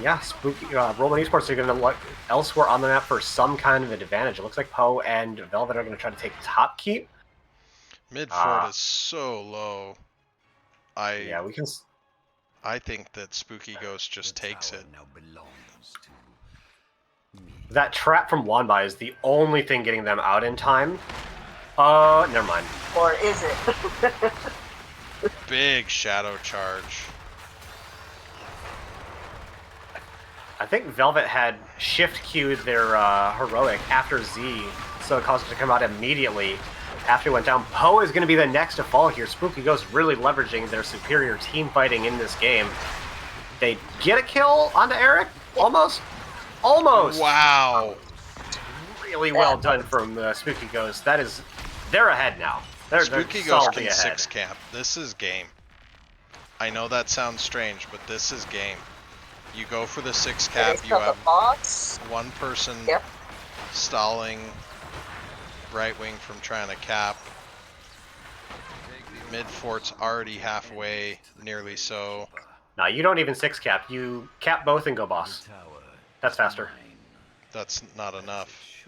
yeah, Roll 1 Esports are going to look elsewhere on the map for some kind of an advantage. It looks like Poe and Velvet are going to try to take top keep. Mid fort is so low. Yeah, we can... I think that Spooky Ghost just takes it. That trap from Wanbai is the only thing getting them out in time. Never mind. Or is it? Big shadow charge. I think Velvet had shift queued their heroic after Z, so it caused it to come out immediately after it went down. Poe is going to be the next to fall here. Spooky Ghost really leveraging their superior team fighting in this game. They get a kill onto Eric? Almost? Almost! Wow! Really well done from Spooky Ghost. That is... They're ahead now. Spooky Ghost can 6 camp. This is game. I know that sounds strange, but this is game. You go for the 6 cap, you have one person stalling right wing from trying to cap. Mid fort's already halfway, nearly so. No, you don't even 6 cap. You cap both and go boss. That's faster. That's not enough.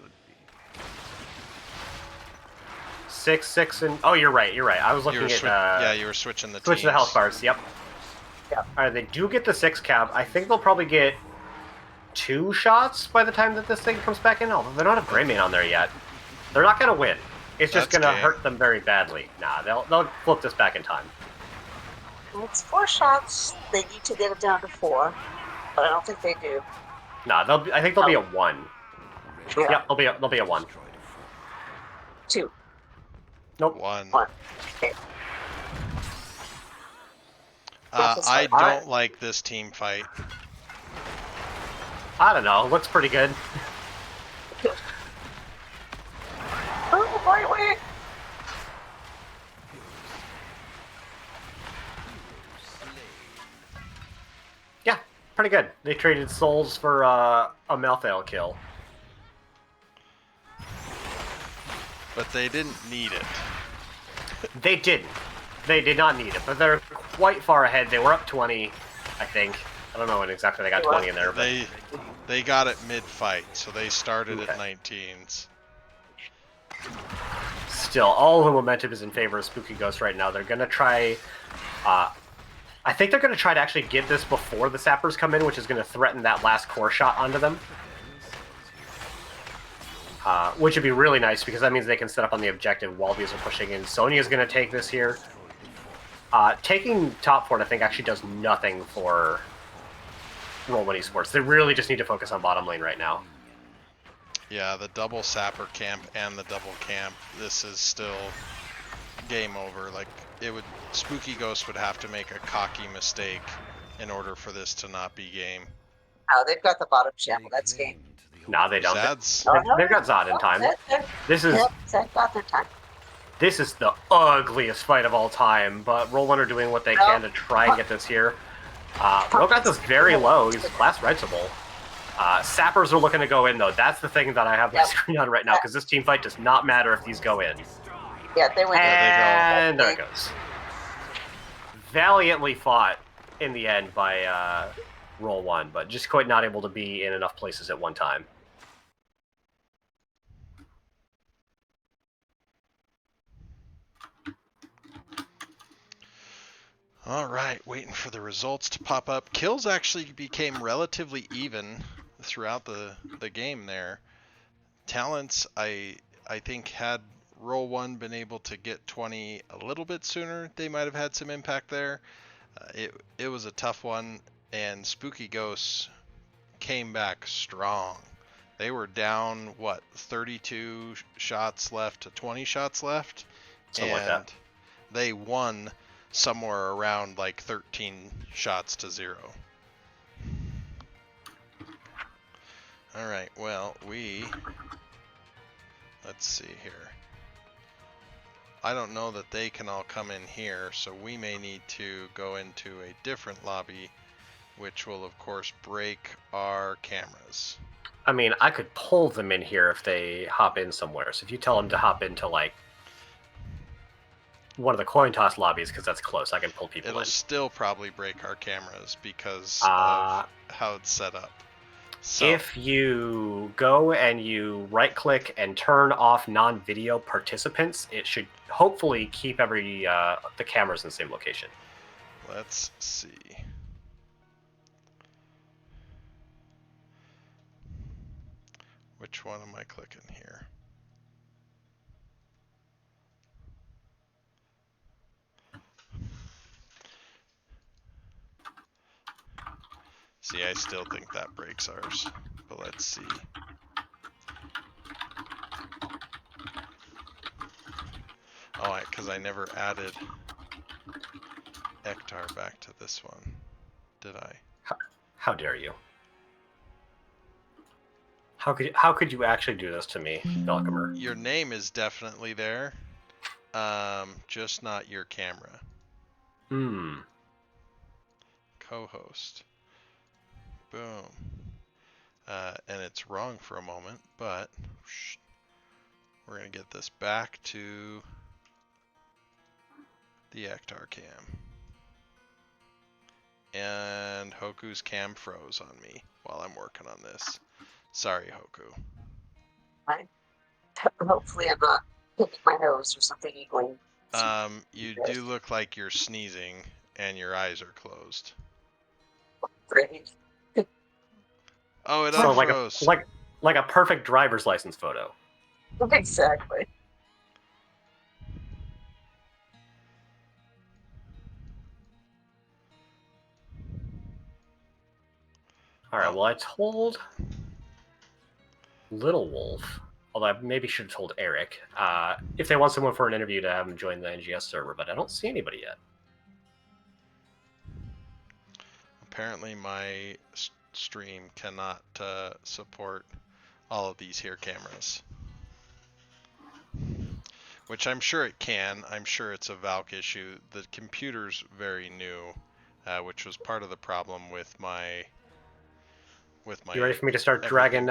6, 6, and... Oh, you're right, you're right. I was looking at... yeah, you were switching the teams. Switching the health bars, yep. Alright, they do get the 6 cap. I think they'll probably get 2 shots by the time that this thing comes back in, although they don't have Greymane on there yet. They're not going to win. It's just going to hurt them very badly. Nah, they'll flip this back in time. It's 4 shots. They need to get it down to 4, but I don't think they do. Nah, I think they'll be a 1. Yeah. Yep, they'll be a 1. 2. Nope. 1. Okay. I don't like this team fight. I don't know. Looks pretty good. Oh, right way. Yeah, pretty good. They traded souls for a Malthael kill. But they didn't need it. They didn't. They did not need it, but they're quite far ahead. They were up 20, I think. I don't know when exactly they got 20 in there, but They got it mid-fight, so they started Okay. at 19s. still, all the momentum is in favor of Spooky Ghost right now. They're going to try... I think they're going to try to actually get this before the Sappers come in, which is going to threaten that last core shot onto them. Which would be really nice, because that means they can set up on the objective while these are pushing in. Sonya's going to take this here. Taking top fort, I think, actually does nothing for Roll One Esports. They really just need to focus on bottom lane right now. Yeah, the double sapper camp and the double camp, this is still game over. Like, Spooky Ghost would have to make a cocky mistake in order for this to not be game. Oh, they've got the bottom channel. That's game. Nah, they don't. Zad's, They've got Zod in time. This is... Yep, Zed got their time. This is the ugliest fight of all time, but Roll One are doing what they can to try and get this here. Rogath is very low. He's class rightable. Sappers are looking to go in, though. That's the thing that I have my screen on right now, because this team fight does not matter if these go in. Yeah, they went. And there it goes. Valiantly fought in the end by Roll One, but just quite not able to be in enough places at one time. all right, waiting for the results to pop up. Kills actually became relatively even throughout the game there. Talents, I think, had Roll One been able to get 20 a little bit sooner, they might have had some impact there. It was a tough one, and Spooky Ghosts came back strong. They were down, what, 32 shots left to 20 shots left? Something like that. They won somewhere around like 13 shots to 0. All right, well, let's see here. I don't know that they can all come in here, so we may need to go into a different lobby, which will of course break our cameras. I mean, I could pull them in here if they hop in somewhere. So if you tell them to hop into, like, one of the coin toss lobbies, because that's close, I can pull people It'll in. still probably break our cameras because of how it's set up. So, If you go and you right-click and turn off non-video participants, it should hopefully keep the cameras in the same location. let's see. Which one am I clicking here? See, I still think that breaks ours, but let's see. Oh, because I never added Ektar back to this one, did I? How dare you? How could you actually do this to me, Belkamer? Your name is definitely there, just not your camera. Co-host. Boom. And it's wrong for a moment, but we're going to get this back to the Ektar cam. And Hoku's cam froze on me while I'm working on this. Sorry, Hoku. Fine. Hopefully, I'm not picking my nose or something. Going. You do look like you're sneezing and your eyes are closed. Great. Oh, it So unfroze. like a perfect driver's license photo. Exactly. All right. Well, I told Little Wolf, although I maybe should have told Eric, if they want someone for an interview to have him join the NGS server, but I don't see anybody yet. Apparently my stream cannot support all of these here cameras. Which I'm sure it can. I'm sure it's a Valk issue. The computer's very new, which was part of the problem with my... You ready for me to start dragging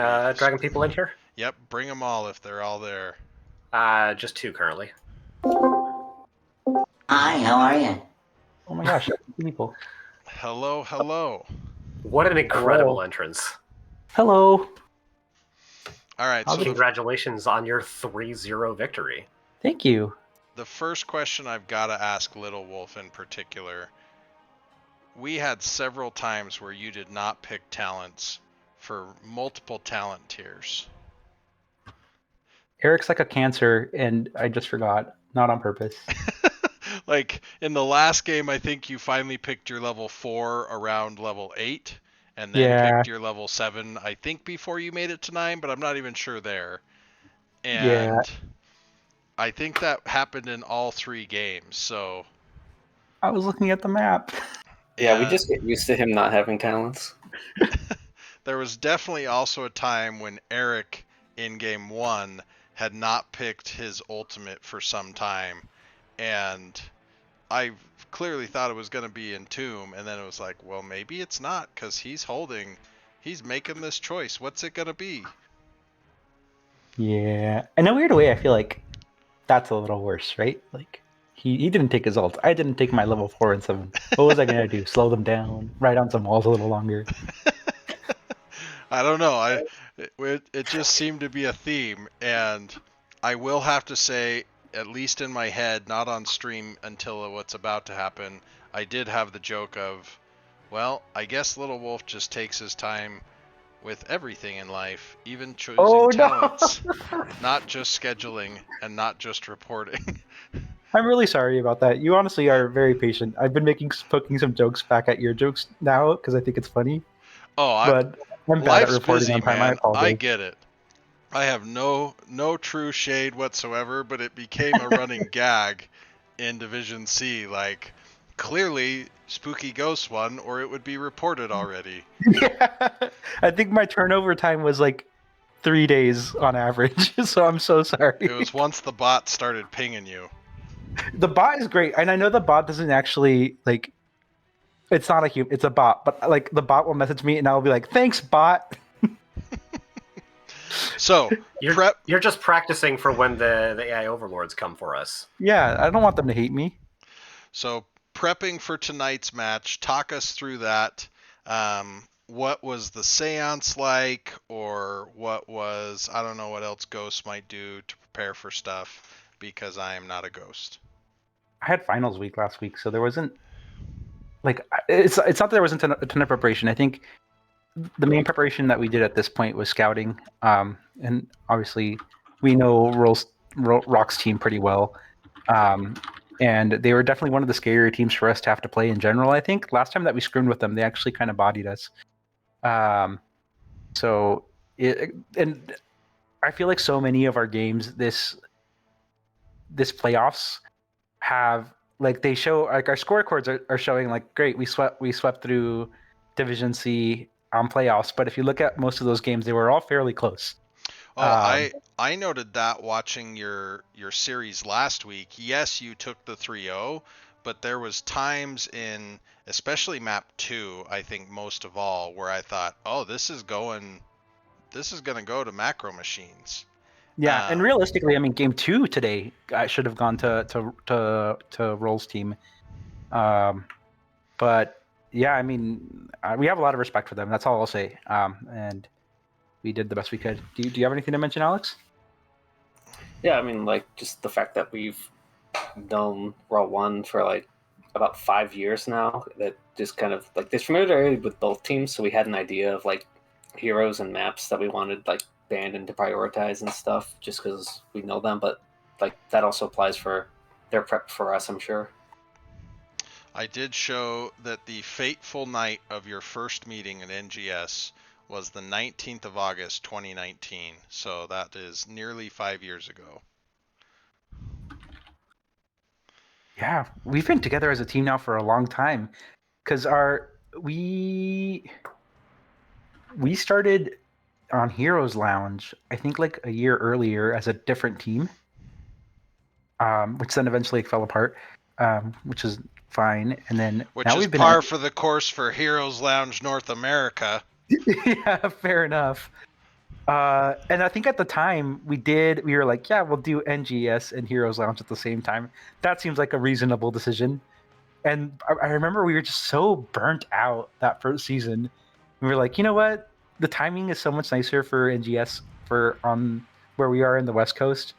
people in here? Yep, bring them all if they're all there. Just 2 currently. Hi, how are you? Oh my gosh, people. Hello, hello. What an incredible Hello. entrance. Hello. All right, How's so it- Congratulations on your 3-0 victory. Thank you. the first question I've got to ask Little Wolf in particular, we had several times where you did not pick talents for multiple talent tiers. Eric's like a cancer, and I just forgot. Not on purpose. Like in the last game, I think you finally picked your level 4 around level 8, and then Yeah. picked your level 7, I think, before you made it to 9, but I'm not even sure there. And Yeah. I think that happened in all 3 games, so. I was looking at the map. Yeah, we just get used to him not having talents. There was definitely also a time when Eric in game 1 had not picked his ultimate for some time, and I clearly thought it was going to be Entomb, and then it was like, well, maybe it's not, because he's making this choice. What's it going to be? Yeah. In a weird way, I feel like that's a little worse, right? Like, he didn't take his ult. I didn't take my level 4 and 7. What was I going to do? Slow them down? Ride on some walls a little longer? I don't know. It just seemed to be a theme, and I will have to say, at least in my head, not on stream until what's about to happen, I did have the joke of, well, I guess Little Wolf just takes his time with everything in life, even choosing talents, not just scheduling and not just reporting. I'm really sorry about that. You honestly are very patient. I've been poking some jokes back at your jokes now because I think it's funny. Oh, But I'm bad at life's reporting busy, on time. I man. apologize. I get it. I have no true shade whatsoever, but it became a running gag in Division C. Like, clearly, Spooky Ghost won, or it would be reported already. Yeah. I think my turnover time was like 3 days on average. So I'm so sorry. It was once the bot started pinging you. The bot is great, and I know the bot doesn't actually like. It's not a human; it's a bot. But like the bot will message me, and I'll be like, "Thanks, bot." So, You're just practicing for when the AI overlords come for us. Yeah, I don't want them to hate me. So, prepping for tonight's match, talk us through that. What was the seance like, or what was, I don't know what else ghosts might do to prepare for stuff, because I am not a ghost. I had finals week last week, so there wasn't like it's not that there wasn't a ton of preparation. I think the main preparation that we did at this point was scouting, and obviously we know Rock's team pretty well, and they were definitely one of the scarier teams for us to have to play in general. I think last time that we scrimmed with them, they actually kind of bodied us. And I feel like so many of our games this playoffs have like they show like our scorecards are showing like great we swept through Division C playoffs, but if you look at most of those games, they were all fairly close. Oh, I noted that watching your series last week. Yes, you took the 3-0, but there was times in especially map 2, I think most of all, where I thought, "Oh, this is going to go to macro machines." Yeah, and realistically, I mean, game 2 today I should have gone to Roll's team, but yeah, I mean, we have a lot of respect for them. That's all I'll say. And we did the best we could. Do you have anything to mention, Alex? Yeah, I mean, like, just the fact that we've known Raw 1 for, like, about 5 years now, that just kind of, like, there's familiarity with both teams, so we had an idea of, like, heroes and maps that we wanted, like, banned and to prioritize and stuff, just because we know them, but, like, that also applies for their prep for us, I'm sure. I did show that the fateful night of your first meeting in NGS was the 19th of August 2019, so that is nearly 5 years ago. Yeah, we've been together as a team now for a long time, because we started on Heroes Lounge, I think like a year earlier as a different team, which then eventually fell apart, which is fine. And then which now is we've been par for the course for Heroes Lounge North America. Yeah, fair enough. And I think at the time we were like, yeah, we'll do NGS and Heroes Lounge at the same time. That seems like a reasonable decision. And I remember we were just so burnt out that first season. We were like, you know what? The timing is so much nicer for NGS for on where we are in the West Coast.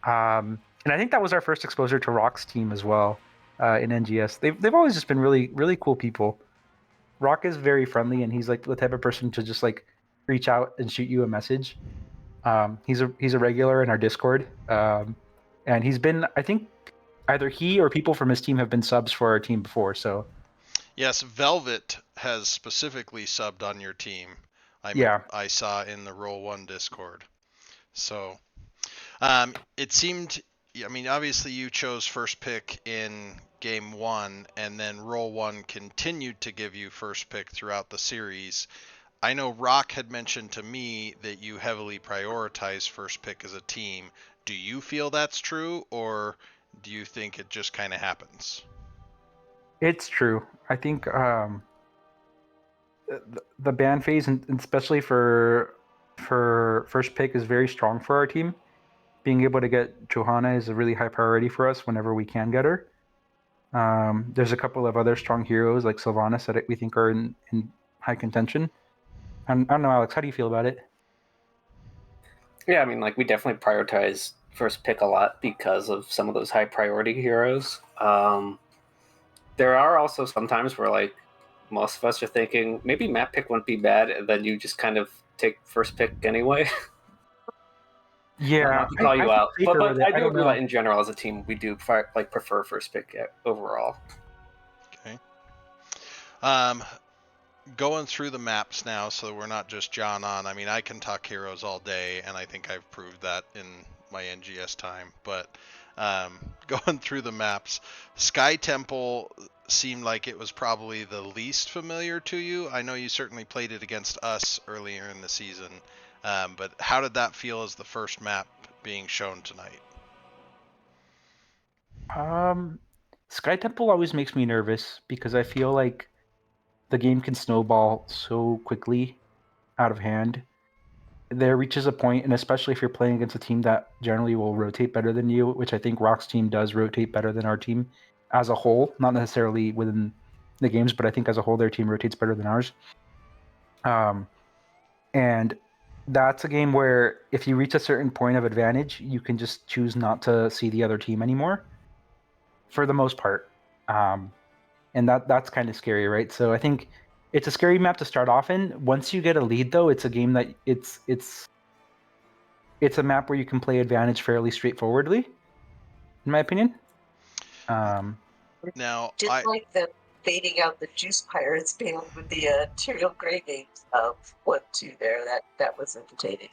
And I think that was our first exposure to Rock's team as well in NGS. They've always just been really really cool people. Rock is very friendly, and he's like the type of person to just like reach out and shoot you a message. He's a regular in our Discord, and he's been, I think, either he or people from his team have been subs for our team before. So Yes, Velvet has specifically subbed on your team. yeah, I saw in the Roll One Discord. So it seemed. I mean, obviously you chose first pick in game one, and then Roll One continued to give you first pick throughout the series. I know Rock had mentioned to me that you heavily prioritize first pick as a team. Do you feel that's true, or do you think it just kind of happens? it's true. I think the ban phase, and especially for first pick, is very strong for our team. Being able to get Johanna is a really high priority for us whenever we can get her. There's a couple of other strong heroes like Sylvanas that we think are in high contention. I don't know, Alex. How do you feel about it? Yeah, I mean, like we definitely prioritize first pick a lot because of some of those high priority heroes. There are also sometimes where like most of us are thinking maybe map pick wouldn't be bad, and then you just kind of take first pick anyway. Yeah, Not to call you feel out, safer but with it. I do don't agree know. that in general as a team we do prefer first pick overall. Okay. Going through the maps now, so we're not just John on. I mean, I can talk heroes all day, and I think I've proved that in my NGS time. But going through the maps, Sky Temple seemed like it was probably the least familiar to you. I know you certainly played it against us earlier in the season, but how did that feel as the first map being shown tonight? Sky Temple always makes me nervous because I feel like the game can snowball so quickly out of hand. There reaches a point, and especially if you're playing against a team that generally will rotate better than you, which I think Rock's team does rotate better than our team as a whole, not necessarily within the games, but I think as a whole their team rotates better than ours. And that's a game where if you reach a certain point of advantage, you can just choose not to see the other team anymore, for the most part. And that's kind of scary, right? So I think it's a scary map to start off in. Once you get a lead, though, it's a game that it's a map where you can play advantage fairly straightforwardly, in my opinion. Now, Didn't like them fading out the Juice Pirates band with the Tyrael Grey games of 1-2 there. That was entertaining.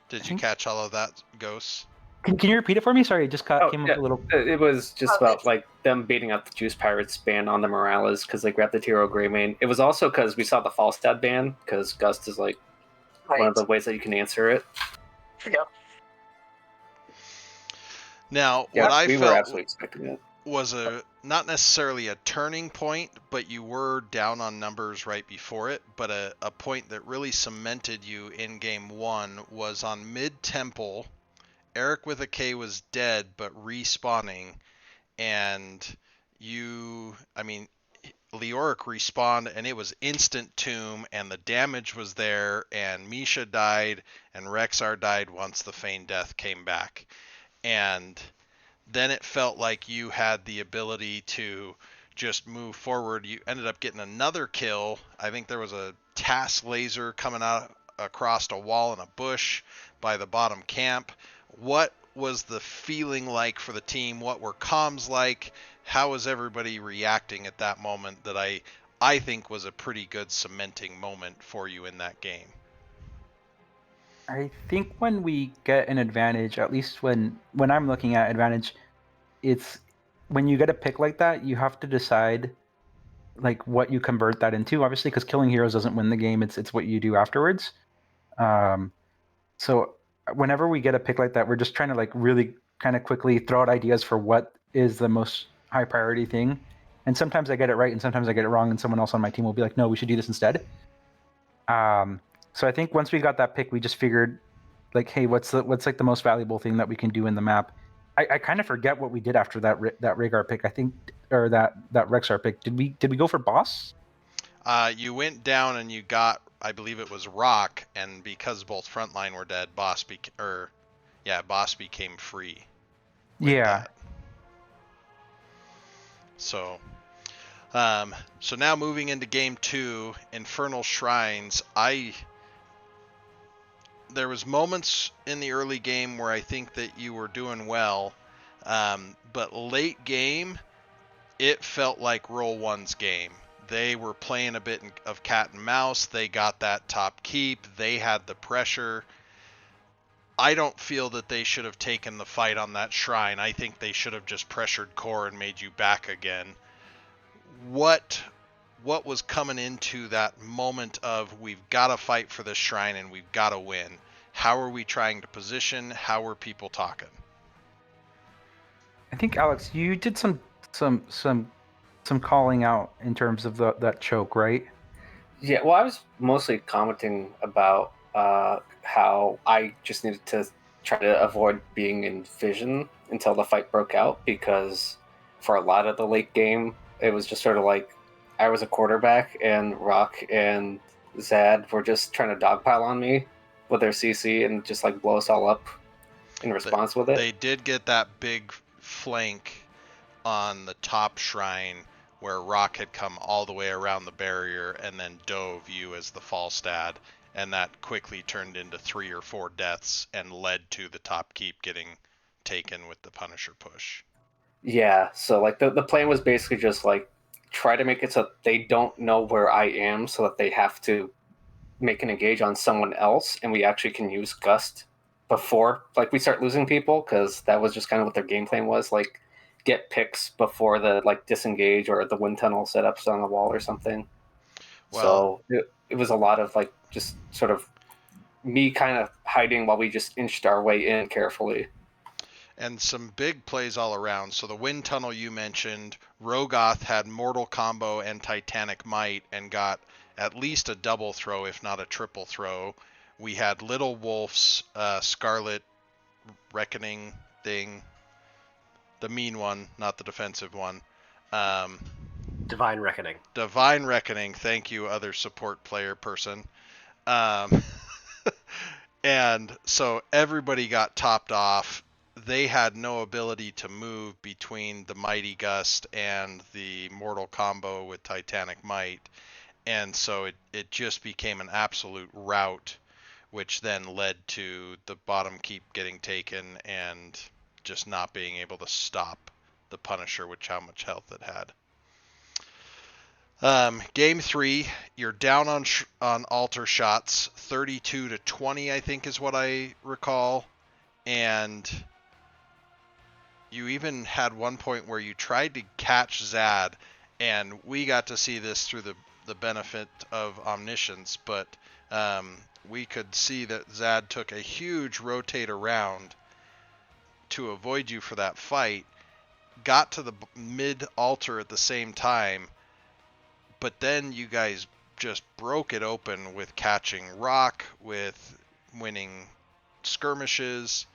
did you catch all of that, Ghosts? Can you repeat it for me? Sorry, it just came up a little. It was just about like them beating out the Juice Pirates ban on the Morales because they grabbed the Tyrael Grey main. It was also because we saw the Falstad ban because Gust is like one of the ways that you can answer it. Yep. Now, Yeah, what I we were felt absolutely expecting it. was not necessarily a turning point, but you were down on numbers right before it. But a point that really cemented you in game one was on mid temple. Eric with a K was dead but respawning, and Leoric respawned and it was instant tomb, and the damage was there, and Misha died and Rexar died once the feigned death came back. And then it felt like you had the ability to just move forward. You ended up getting another kill. I think there was a TAS laser coming out across a wall in a bush by the bottom camp. What was the feeling like for the team? What were comms like? How was everybody reacting at that moment that I think was a pretty good cementing moment for you in that game? I think when we get an advantage, at least when I'm looking at advantage, it's when you get a pick like that, you have to decide like what you convert that into. Obviously, because killing heroes doesn't win the game; it's what you do afterwards. So whenever we get a pick like that, we're just trying to like really kind of quickly throw out ideas for what is the most high priority thing. And sometimes I get it right, and sometimes I get it wrong, and someone else on my team will be like, "No, we should do this instead." So I think once we got that pick, we just figured, like, hey, what's like the most valuable thing that we can do in the map? I kind of forget what we did after that Rhaegar pick. I think, or that Rexar pick. Did we go for boss? You went down and you got, I believe it was rock, and because both frontline were dead, boss became free. With Yeah. that. So now moving into game 2, Infernal Shrines. There was moments in the early game where I think that you were doing well, but late game, it felt like Roll One's game. They were playing a bit of cat and mouse. They got that top keep. They had the pressure. I don't feel that they should have taken the fight on that shrine. I think they should have just pressured core and made you back again. What was coming into that moment of we've got to fight for this shrine and we've got to win? How are we trying to position? How are people talking? I think Alex, you did some calling out in terms of that choke, right? Yeah, well, I was mostly commenting about how I just needed to try to avoid being in vision until the fight broke out, because for a lot of the late game, it was just sort of like I was a quarterback and Rock and Zad were just trying to dogpile on me with their CC and just like blow us all up in response with it. They did get that big flank on the top shrine where Rock had come all the way around the barrier and then dove you as the Falstad, and that quickly turned into 3 or 4 deaths and led to the top keep getting taken with the Punisher push. Yeah, so like the plan was basically just like try to make it so they don't know where I am, so that they have to make an engage on someone else, and we actually can use Gust before like we start losing people, because that was just kind of what their game plan was, like get picks before the like disengage or the wind tunnel setups on the wall or something. Well, So it was a lot of like just sort of me kind of hiding while we just inched our way in carefully. and some big plays all around. So the wind tunnel you mentioned, Rogoth had Mortal Combo and Titanic Might and got at least a double throw, if not a triple throw. We had Little Wolf's Scarlet Reckoning thing, the mean one, not the defensive one. Divine Reckoning. Divine Reckoning. Thank you, other support player person. Um, and so everybody got topped off. They had no ability to move between the Mighty Gust and the Mortal Combo with Titanic Might. And so it just became an absolute rout, which then led to the bottom keep getting taken and just not being able to stop the Punisher with how much health it had. Game 3, you're down on altar shots, 32-20, I think is what I recall, and you even had one point where you tried to catch Zad, and we got to see this through the benefit of omniscience, but we could see that Zad took a huge rotate around to avoid you for that fight, got to the mid altar at the same time, but then you guys just broke it open with catching Rock, with winning skirmishes.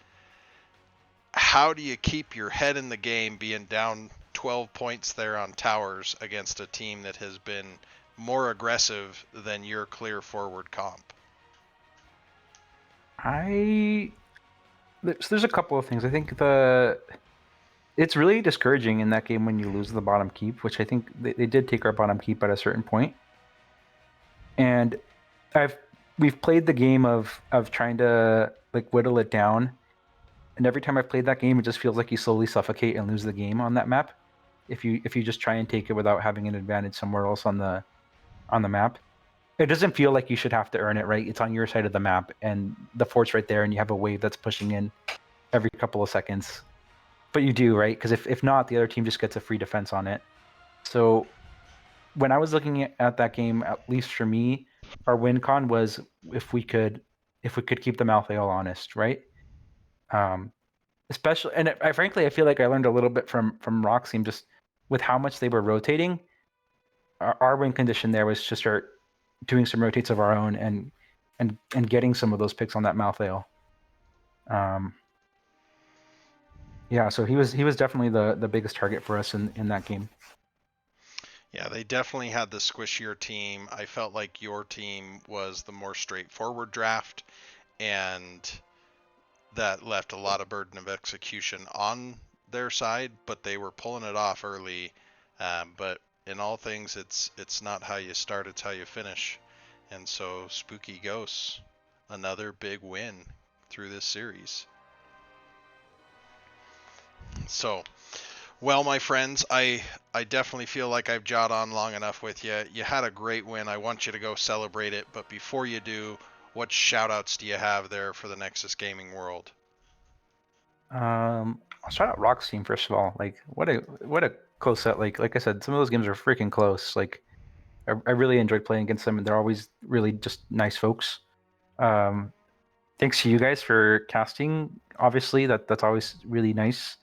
How do you keep your head in the game being down 12 points there on towers against a team that has been more aggressive than your clear forward comp? There's a couple of things. I think it's really discouraging in that game when you lose the bottom keep, which I think they did take our bottom keep at a certain point. And we've played the game of trying to like whittle it down, and every time I've played that game, it just feels like you slowly suffocate and lose the game on that map. If you just try and take it without having an advantage somewhere else on the map, it doesn't feel like you should have to earn it, right? It's on your side of the map, and the fort's right there, and you have a wave that's pushing in every couple of seconds. But you do, right? Because if not, the other team just gets a free defense on it. So when I was looking at that game, at least for me, our win con was if we could keep the Malthael honest, right? Especially, and frankly, I feel like I learned a little bit from Rock's team, just with how much they were rotating. Our win condition there was to start doing some rotates of our own and getting some of those picks on that mouth ale. Yeah, so he was definitely the biggest target for us in that game. Yeah, they definitely had the squishier team. I felt like your team was the more straightforward draft, and that left a lot of burden of execution on their side, but they were pulling it off early. But in all things, it's not how you start, it's how you finish. And so Spooky Ghosts, another big win through this series. So, well, my friends, I definitely feel like I've jawed on long enough with you. You had a great win. I want you to go celebrate it. But before you do, what shout-outs do you have there for the Nexus Gaming world? I'll shout out Rock's team first of all. Like, what a close set. Like I said, some of those games are freaking close. Like, I really enjoyed playing against them, and they're always really just nice folks. Thanks to you guys for casting. Obviously, that's always really nice.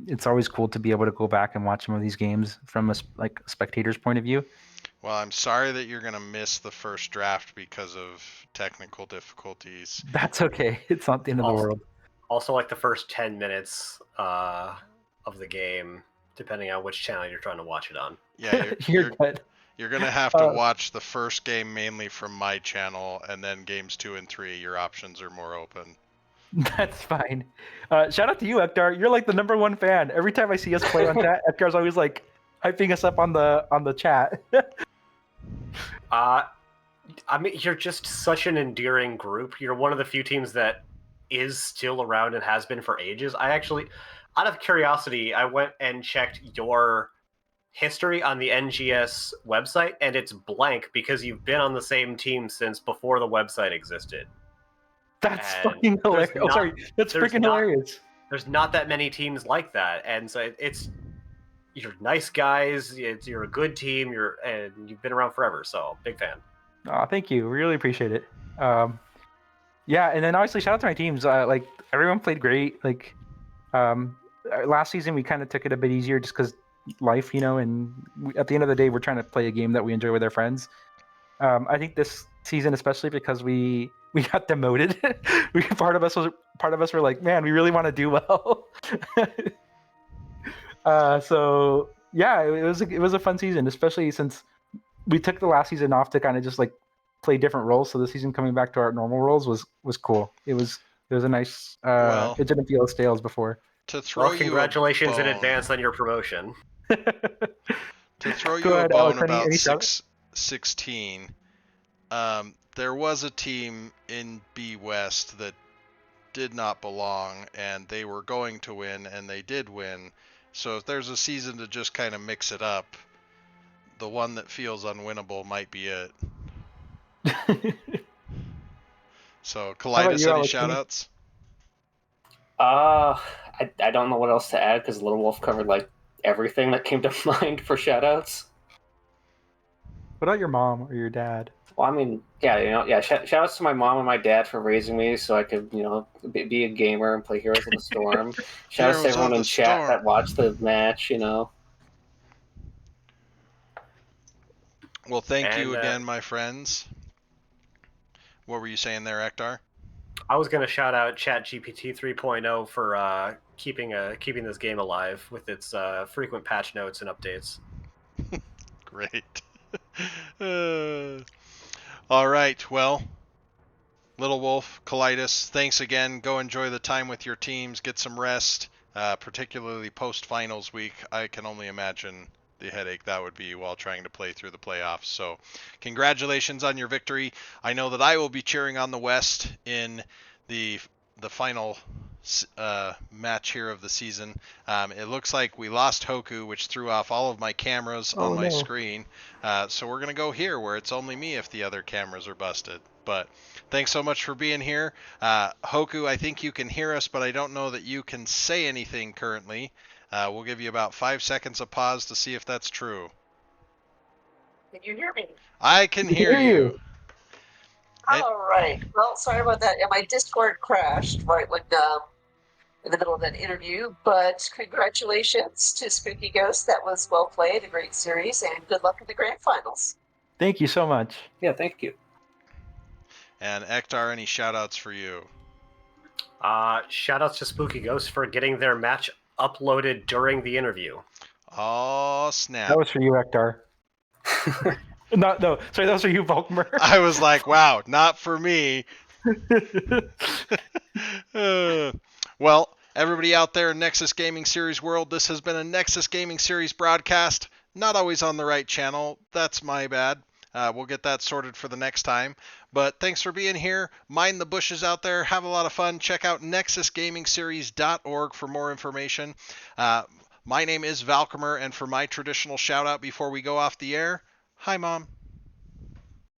It's always cool to be able to go back and watch some of these games from a spectator's point of view. Well, I'm sorry that you're going to miss the first draft because of technical difficulties. That's okay. It's not the end of the world. Also, like the first 10 minutes of the game, depending on which channel you're trying to watch it on. Yeah, you're good. You're going to have to watch the first game mainly from my channel, and then games 2 and 3, your options are more open. That's fine. Shout out to you, Ektar. You're like the #1 fan. Every time I see us play on chat, Ektar's always like hyping us up on the chat. I mean, you're just such an endearing group. You're one of the few teams that is still around and has been for ages. I actually, out of curiosity, I went and checked your history on the NGS website, and it's blank because you've been on the same team since before the website existed. That's And fucking hilarious. not- sorry. That's there's freaking not- hilarious. There's not that many teams like that, and so you're nice guys. You're a good team. And you've been around forever. So big fan. Oh, thank you. Really appreciate it. Yeah, and then obviously shout out to my teams. Like everyone played great. Like last season we kind of took it a bit easier just because life, and at the end of the day we're trying to play a game that we enjoy with our friends. I think this season, especially because we got demoted, part of us were like, man, we really want to do well. So yeah, it was a fun season, especially since we took the last season off to kind of just like play different roles. So the season coming back to our normal roles was cool. It was a nice. It didn't feel as stale as before. To throw congratulations you in advance on your promotion. To throw you a bone about 16, there was a team in B West that did not belong, and they were going to win, and they did win. So if there's a season to just kind of mix it up, the one that feels unwinnable might be it. So, Colitis, any shoutouts? I don't know what else to add because Little Wolf covered like everything that came to mind for shoutouts. What about your mom or your dad? Well, I mean, yeah. Shout outs to my mom and my dad for raising me so I could, be a gamer and play Heroes of the Storm. Shout outs to everyone in chat that watched the match. Well, thank you again, my friends. What were you saying there, Ektar? I was going to shout out ChatGPT 3.0 for keeping this game alive with its frequent patch notes and updates. Great. All right. Well, Little Wolf, Colitis, thanks again. Go enjoy the time with your teams. Get some rest, particularly post-finals week. I can only imagine the headache that would be while trying to play through the playoffs. So congratulations on your victory. I know that I will be cheering on the West in the final match here of the season. It looks like we lost Hoku, which threw off all of my cameras on my screen. So we're going to go here where it's only me if the other cameras are busted. But thanks so much for being here. Hoku, I think you can hear us, but I don't know that you can say anything currently. We'll give you about 5 seconds of pause to see if that's true. Can you hear me? I can hear you. All right. Well, sorry about that. Yeah, my Discord crashed right when in the middle of that interview. But congratulations to Spooky Ghost. That was well played, a great series, and good luck in the grand finals. Thank you so much. Yeah, thank you. And Ektar, any shout outs for you? Shout outs to Spooky Ghost for getting their match uploaded during the interview. Oh, snap. That was for you, Ektar. No, sorry, that was for you, Volkmer. I was like, wow, not for me. Well, everybody out there in Nexus Gaming Series world, this has been a Nexus Gaming Series broadcast. Not always on the right channel. That's my bad. We'll get that sorted for the next time. But thanks for being here. Mind the bushes out there. Have a lot of fun. Check out nexusgamingseries.org for more information. My name is Valkymer, and for my traditional shout out before we go off the air, hi, Mom.